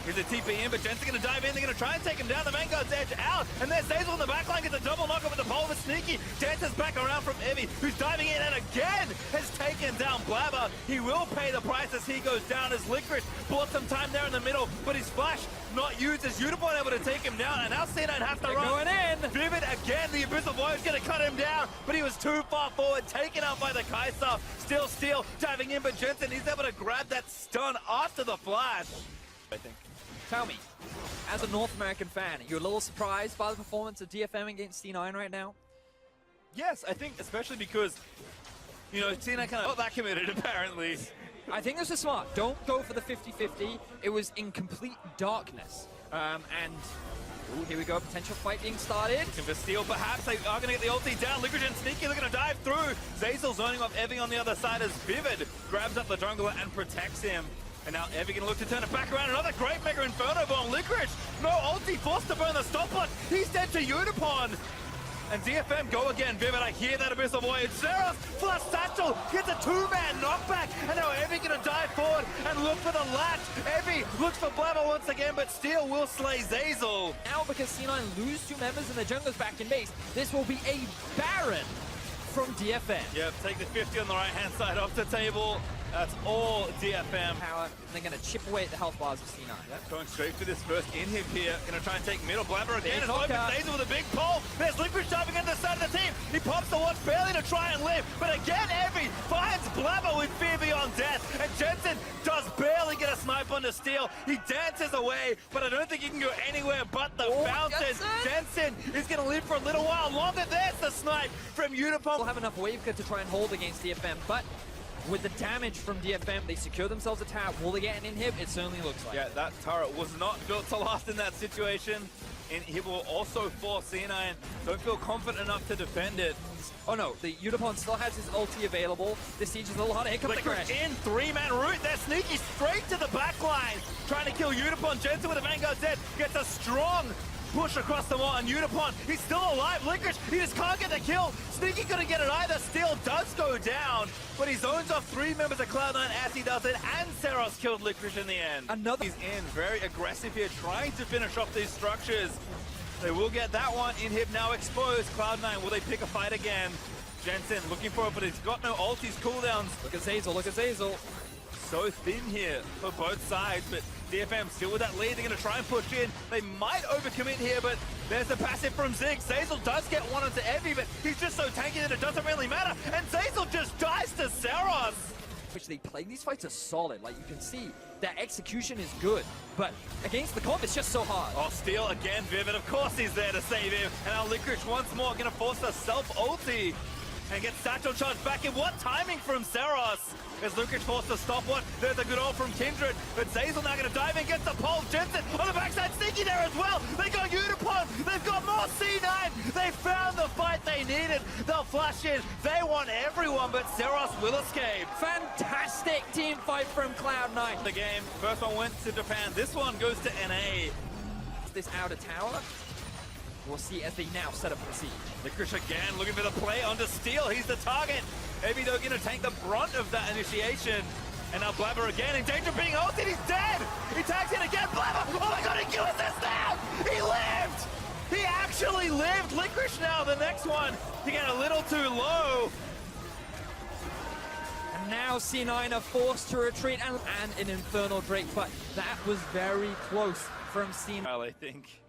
Here's a TP in, but Jensen's going to dive in. They're going to try and take him down. The Vanguard's Edge out, and there's Zeyzal in the backline. Gets a double knock with the pole for Sneaky. Dances back around from Evie, who's diving in and again has taken down Blabber. He will pay the price as he goes down as Licorice bought some time there in the middle, but his flash not used as Unipon able to take him down, and now C9 has to run. Going in. Vivid again, the Abyssal Voyage's going to cut him down, but he was too far forward, taken out by the Kai'Sa. Still Steel diving in, but Jensen is able to grab that stun after the flash, I think. Tell me, as a North American fan, are you a little surprised by the performance of DFM against C9 right now? Yes, I think especially because, you know, C9 kind of not that committed apparently. I think this is smart. Don't go for the 50-50. It was in complete darkness. Ooh, here we go, potential fight being started. Looking for Steel, perhaps they are going to get the ulti down. Licorice and Sneaky looking to dive through. Zeyzal zoning off Evie on the other side as Vivid grabs up the jungler and protects him. And now Evie going to look to turn it back around. Another great Mega Inferno bomb. Licorice, no ulti, forced to burn the stopwatch. He's dead to Unipon. And DFM go again. Vivid, I hear that Abyssal Voyage. Seros, flush satchel, gets a two-man knockback. And now Evie going to dive forward and look for the latch. Evie looks for Blabber once again, but Steel will slay Zeyzal. Now because C9 lose two members and the jungler's back in base, this will be a Baron from DFM. Yep, take the 50 on the right-hand side off the table. That's all DFM. Power, and they're going to chip away at the health bars of C9. Yep, going straight for this first inhib here. Going to try and take middle. Blabber again. It's There's open Hoka. Zeyzal with a big pole. There's Licorice diving into the side of the team. He pops the watch barely to try and live. But again, Evie finds Blabber with fear beyond death. And Jensen does snipe onto Steel. He dances away, but I don't think he can go anywhere but the fountain. Jensen is going to live for a little while longer. There's the snipe from Unipon. Will have enough wave cut to try and hold against DFM, but with the damage from DFM, they secure themselves a tower. Will they get an inhib? It certainly looks like. Yeah, that turret was not built to last in that situation. And he will also force C9. Don't feel confident enough to defend it. Oh no, the Unipon still has his ulti available. This siege is a little harder. Here comes the Licorice crash. in, three-man route. They're sneaky straight to the back line. Trying to kill Unipon. Jensen with a Vanguard dead. Gets a strong push across the wall, and Unipon, he's still alive. Licorice, he just can't get the kill. Sneaky couldn't get it either. Steel does go down, but he zones off three members of Cloud9 as he does it, and Seros killed Licorice in the end. Another- He's in, very aggressive here, trying to finish off these structures. They will get that one. Inhib now exposed. Cloud9, will they pick a fight again? Jensen looking for it, but he's got no ult, he's cooldowns. Look at Zazel, look at Zazel. So thin here for both sides, but DFM still with that lead. They're going to try and push in. They might overcommit here, but there's the passive from Zig. Zazel does get one onto Evie, but he's just so tanky that it doesn't really matter. And Zazel just dies to Seros. Which they play, these fights are solid. Like you can see, their execution is good, but against the comp, it's just so hard. Oh, Steel again, Vivid. Of course he's there to save him. And now Licorice once more going to force the self-ulti and get Satchel charged back in. What timing from Seros? Is Licorice forced to stop one? There's a good ult from Kindred, but Zazel now going to dive in, gets the pole. Jensen on the backside, sneaky there as well. They got Unipon, they've got more C9. They found the fight they needed. They'll flash in. They want everyone, but Seros will escape. Fantastic team fight from Cloud9. The game, first one went to Japan. This one goes to NA. This outer tower, we'll see as they now set up the siege. Licorice again looking for the play onto Steel. He's the target. Maybe they're going to take the brunt of that initiation. And now Blabber again in danger of being ulted. He's dead. He tags in again. Blabber. Oh my god, he kills this now. He lived. He actually lived. Licorice now the next one to get a little too low. And now C9 are forced to retreat and an Infernal Drake, but that was very close from C9. Well, I think.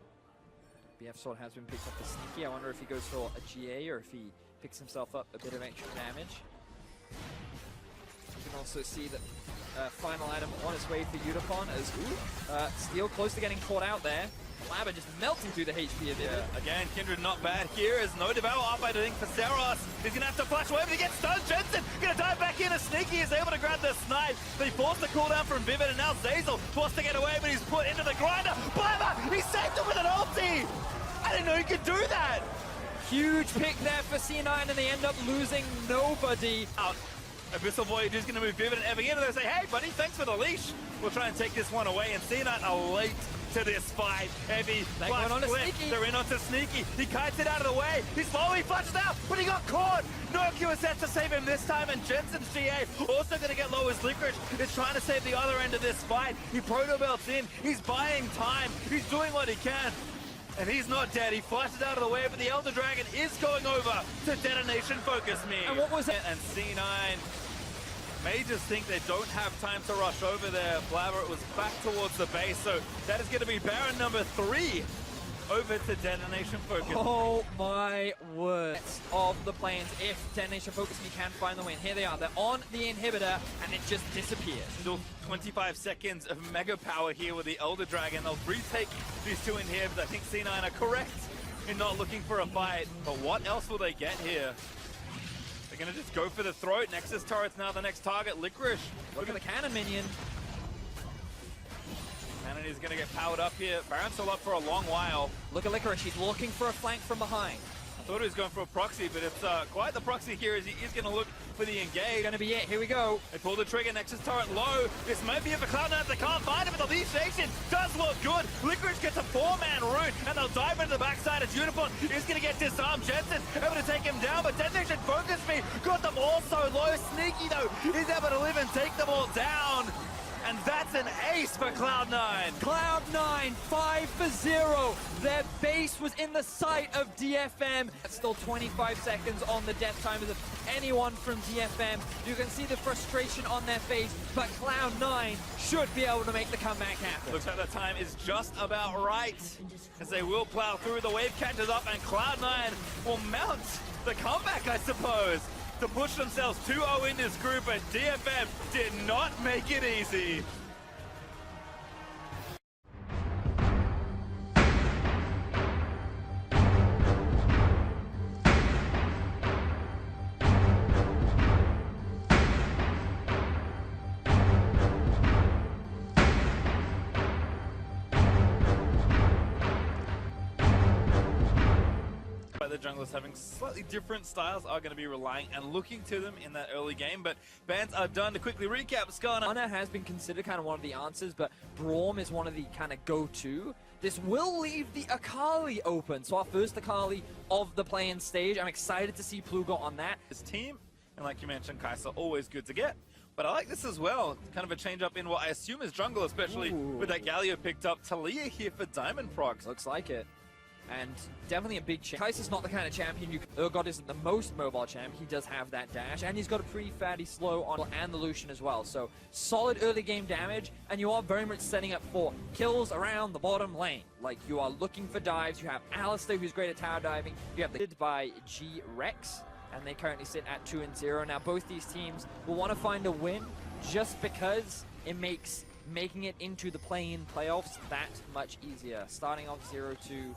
BF Sword has been picked up for Sneaky. I wonder if he goes for a GA or if he picks himself up a bit of extra damage. You can also see that final item on its way for Unipon as Steel close to getting caught out there. Blabber just melting through the HP of it. Again, Kindred not bad here. Is no devour up, I think, for Seros. He's going to have to flash away, but he gets stunned. Jensen going to dive back in as Sneaky is able to grab the snipe. They force the cooldown from Vivid, and now Zazel forced to get away, but he's put into the grinder. Blabber, he saved him with an ulti. I didn't know he could do that. Huge pick there for C9, and they end up losing nobody. Out. Abyssal Voyage is going to move Vivid and Evie in, and they say, hey, buddy, thanks for the leash. We'll try and take this one away, and C9 are late to this fight. Evie, They're flash going on to flip. Sneaky. They're in onto Sneaky. He kites it out of the way. He's slowly flashed out, but he got caught. No Q set to save him this time, and Jensen's GA also going to get low as Licorice is trying to save the other end of this fight. He proto belts in. He's buying time. He's doing what he can. And he's not dead. He flashes out of the way, but the Elder Dragon is going over to Detonation Focus Me. And what was it? And C9 may just think they don't have time to rush over there. Blabber, it was back towards the base, so that is going to be Baron number 3 over to Detonation Focus. Oh my word. Of the planes, if Detonation Focus Me can find the win. Here they are. They're on the inhibitor, and it just disappears. Still 25 seconds of mega power here with the Elder Dragon. They'll retake these two inhibs. I think C9 are correct in not looking for a fight. But what else will they get here? They're going to just go for the throat. Nexus turret's now the next target. Licorice. Look at the cannon minion. Cannon is going to get powered up here. Baron's still up for a long while. Look at Licorice. He's looking for a flank from behind. I thought he was going for a proxy, but it's quite the proxy here as he is going to look for the engage. Gonna be it. Here we go. They pull the trigger, Nexus turret low. This might be it for Cloud9. They can't find it, but the lead station does look good. Licorice gets a 4-man route, and they'll dive into the backside as Unipon is going to get disarmed. Jensen able to take him down, but Detonation Focus Me got them all so low. Sneaky, though, is able to live and take them all down. And that's an ace for Cloud9. Cloud9, 5-0. Their base was in the sight of DFM. That's still 25 seconds on the death timers of anyone from DFM. You can see the frustration on their face, but Cloud9 should be able to make the comeback happen. Looks like the time is just about right, as they will plow through. The wave catches up, and Cloud9 will mount the comeback, I suppose, to push themselves 2-0 in this group, but DFM did not make it easy. junglers having slightly different styles are going to be relying and looking to them in that early game. But bans are done. To quickly recap, Skarner. Ana has been considered kind of one of the answers, but Braum is one of the kind of go-to. This will leave the Akali open. So our first Akali of the play-in stage. I'm excited to see Plugo on that. His team, and like you mentioned, Kai'Sa, always good to get. But I like this as well. Kind of a change up in what I assume is jungle, especially with that Galio picked up. Talia here for Diamond Procs. Looks like it. And definitely a big change. Kai'Sa's not the kind of champion Urgot isn't the most mobile champ. He does have that dash, and he's got a pretty fatty slow on and the Lucian as well. So solid early game damage, and you are very much setting up for kills around the bottom lane. Like, you are looking for dives. You have Alistair, who's great at tower diving. You have the by G-Rex, and they currently sit at 2-0. Now, both these teams will want to find a win just because it makes making it into the play-in playoffs that much easier. Starting off 0-2,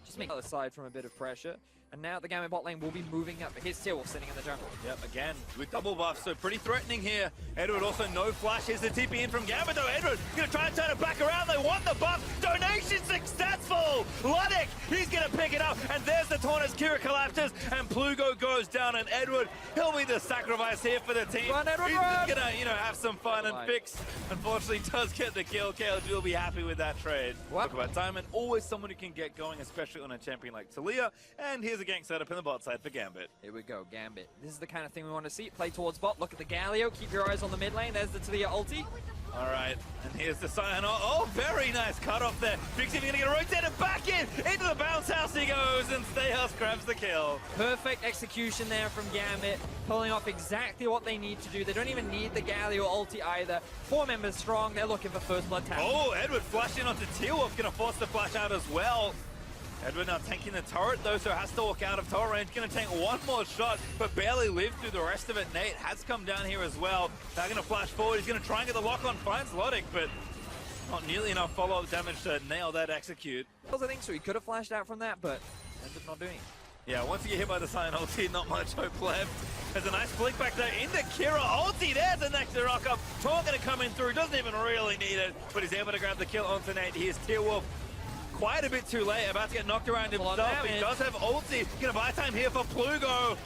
just make the other side from a bit of pressure. And now the Gambit bot lane will be moving up. Here's Tilwolf sitting in the jungle. Yep, again, with double buff, so pretty threatening here. Edward also no flash. Here's the TP in from Gambit, though. Edward gonna try and turn it back around. They want the buff. Donation successful. Luddick, he's gonna pick it up. And there's the Taunters. Kira collapses, and Plugo goes down. And Edward, he'll be the sacrifice here for the team. Run, Edward, he's run. gonna, have some fun and fix. Unfortunately, does get the kill. KLG will be happy with that trade. What? Talk about Diamond, always someone who can get going, especially on a champion like Talia. And here's a gank setup in the bot side for Gambit. Here we go, Gambit. This is the kind of thing we want to see. Play towards bot. Look at the Galio. Keep your eyes on the mid lane. There's the Talia ulti. All right, and here's the sign. Oh, very nice cut off there. Fixie gonna get rotated back into the bounce house he goes, and Stayhouse grabs the kill. Perfect execution there from Gambit, pulling off exactly what they need to do. They don't even need the Galio ulti either. 4 members strong. They're looking for first blood tap. Oh, Edward flashing onto Tilwolf, gonna force the flash out as well. Edward now tanking the turret though, so has to walk out of turret range. Gonna tank one more shot, but barely lived through the rest of it. Nate has come down here as well. Now gonna flash forward. He's gonna try and get the lock on. Finds Luddick, but not nearly enough follow-up damage to nail that execute. I think so. He could have flashed out from that, but ended up not doing it. Yeah, once you get hit by the Sion ulti, not much hope left. There's a nice flick back there into Kira. Ulti, there's the next rock up. Tor gonna come in through, doesn't even really need it, but he's able to grab the kill onto Nate. Here's Tilwolf. Quite a bit too late, about to get knocked around himself. He does have ulti. Gonna buy time here for Plugo.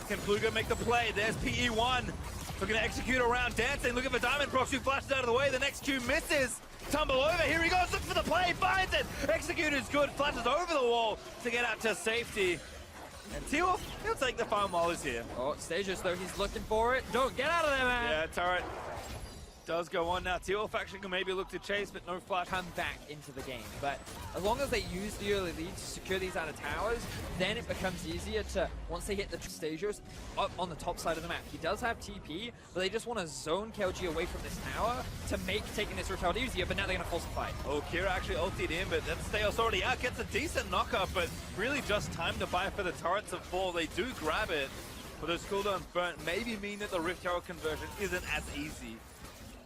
Can Plugo make the play? There's PE1. We're gonna execute around dancing, looking for Diamond Procs, who flashes out of the way. The next Q misses. Tumble over, here he goes, look for the play, finds it. Execute is good, flashes over the wall to get out to safety. And Tilwolf, he'll take the farm while he's here. Oh, Stages though, he's looking for it. Don't get out of there, man. Yeah, turret does go on now. Tilwolf actually can maybe look to chase, but no flash. Come back into the game. But as long as they use the early lead to secure these out of towers, then it becomes easier to, once they hit the Stagios up on the top side of the map. He does have TP, but they just want to zone KLG away from this tower to make taking this route easier, but now they're going to force a fight. Oh, Kira actually ultied in, but that Stayos already out. Gets a decent knockup, but really just time to buy for the turret to fall. They do grab it, but those cooldowns burnt maybe mean that the Rift Tower conversion isn't as easy.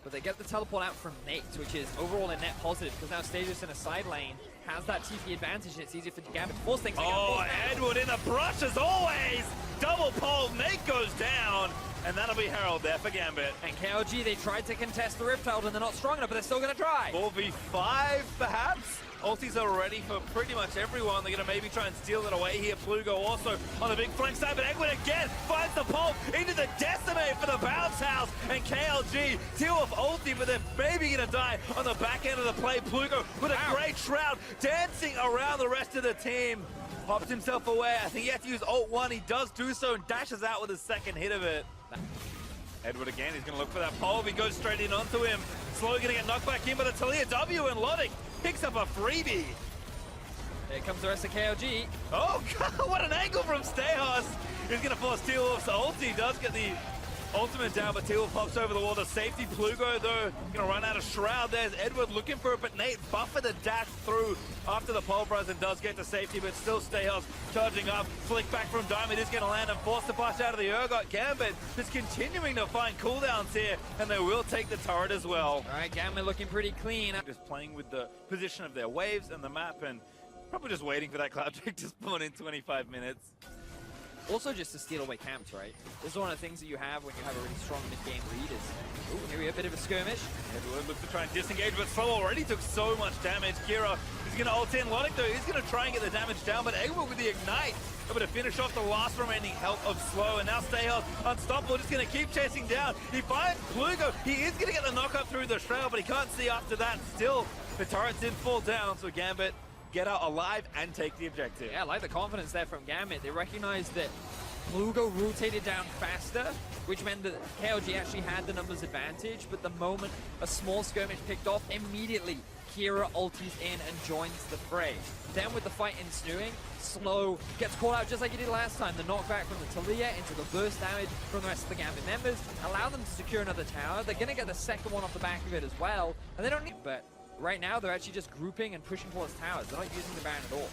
But they get the teleport out from Nate, which is overall a net positive, because now Stages in a side lane has that TP advantage, and it's easier for Gambit to force things. Oh, Edward in the brush as always! Double pole, Nate goes down, and that'll be Herald there for Gambit. And KLG, they tried to contest the Rift Herald, and they're not strong enough, but they're still going to try. 4v5, perhaps? Ultis are ready for pretty much everyone. They're going to maybe try and steal it away here. Plugo also on the big flank side, but Edward again finds the pulp into the Decimate for the bounce house. And KLG, Tilwolf ulti, but they're maybe going to die on the back end of the play. Plugo with a great shroud, dancing around the rest of the team. Pops himself away. I think he has to use ult 1. He does do so and dashes out with his second hit of it. Edward again, he's going to look for that pole. He goes straight in onto him. Slowly going to get knocked back in by the Talia W, and Luddick picks up a freebie. Here comes the rest of KLG. Oh, God, what an angle from Stayhouse. He's going to force Tilwolf's ulti. He does get the ultimate down, but Tilwolf pops over the wall to safety. Plugo, though, going to run out of Shroud. There's Edward looking for it, but Nate buffered the dash through after the pulverize and does get to safety, but still Stayhouse charging up. Flick back from Diamond is going to land and force the flash out of the Urgot. Gambit is continuing to find cooldowns here, and they will take the turret as well. All right, Gambit looking pretty clean. Just playing with the position of their waves and the map, and probably just waiting for that Cloud Drake to spawn in 25 minutes. Also just to steal away camps, right? This is one of the things that you have when you have a really strong mid-game lead is, ooh, here we have a bit of a skirmish. Edward looks to try and disengage, but Slow already took so much damage. Kira is He's going to ult in. Lotic, though, he's going to try and get the damage down, but able with the Ignite, able to finish off the last remaining health of Slow, and now Stayheld unstoppable, just going to keep chasing down. He finds Plugo. He is going to get the knockup through the Shrail, but he can't see after that. Still, the turret did fall down, so Gambit get out alive and take the objective. Yeah, I like the confidence there from Gambit. They recognized that Plugo rotated down faster, which meant that KLG actually had the numbers advantage, but the moment a small skirmish picked off, immediately Kira ultis in and joins the fray. Then with the fight ensuing, Slow gets caught out just like he did last time. The knockback from the Taliyah into the burst damage from the rest of the Gambit members allow them to secure another tower. They're going to get the second one off the back of it as well, and they don't need, but right now they're actually just grouping and pushing towards towers. They're not using the Baron at all.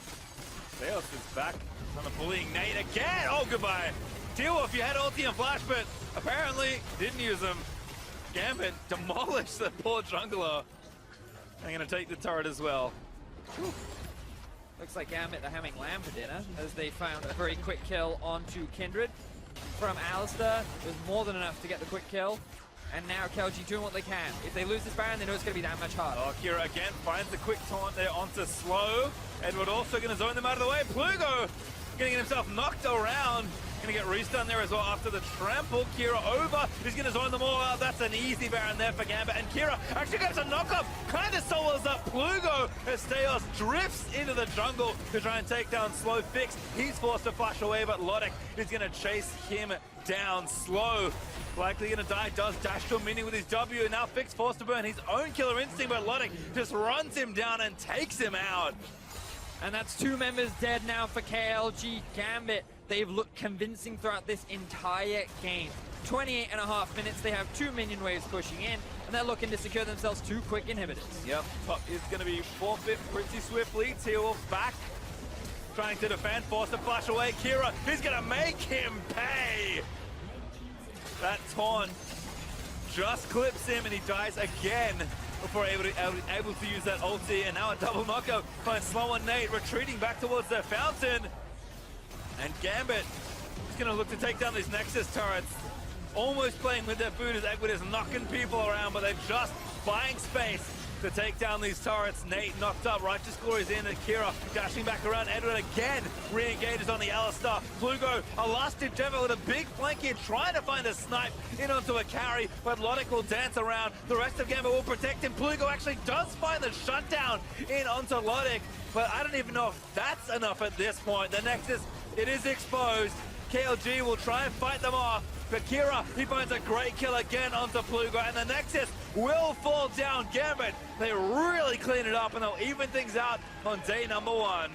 Theos is back on the bullying Nate again. Oh, goodbye. T-Wolf, you had ulti and flash, but apparently didn't use them. Gambit demolished the poor jungler. They're going to take the turret as well. Whew. Looks like Gambit are having lamb for dinner as they found a very quick kill onto Kindred from Alistar. It was more than enough to get the quick kill. And now KLG doing what they can. If they lose this Baron, they know it's going to be that much harder. Oh, Kira again finds the quick taunt there onto Slow. Edward also going to zone them out of the way. Plugo getting himself knocked around. Going to get restun there as well after the trample. Kira over. He's going to zone them all out. That's an easy Baron there for Gambit. And Kira actually gets a knockup. Kind of solos up Plugo as Steos drifts into the jungle to try and take down Slow. Fix. He's forced to flash away, but Lotic is going to chase him down. Slow likely going to die. Does dash to a mini with his W. Now Fix forced to burn his own killer instinct, but Lotic just runs him down and takes him out. And that's two members dead now for KLG. Gambit, they've looked convincing throughout this entire game. 28.5 minutes, they have two minion waves pushing in, and they're looking to secure themselves two quick inhibitors. Yep, top is going to be forfeit pretty swiftly. T-Wolf back, trying to defend, forced to flash away. Kira, he's going to make him pay. That taunt just clips him, and he dies again before able to use that ulti, and now a double knockout finds Slow and Nate retreating back towards their fountain. And Gambit is going to look to take down these Nexus turrets. Almost playing with their food as Egwin is knocking people around, but they're just buying space to take down these turrets. Nate knocked up, Righteous Glory is in, and Kira dashing back around. Edward again re-engages on the Alistar. Plugo, a last-ditch effort with a big flank here, trying to find a snipe in onto a carry, but Lotic will dance around. The rest of Gambit will protect him. Plugo actually does find the shutdown in onto Lotic, but I don't even know if that's enough at this point. The Nexus, it is exposed. KLG will try and fight them off, but Kira, he finds a great kill again onto Plugo, and the Nexus will fall down. Gambit, they really clean it up, and they'll even things out on day number 1.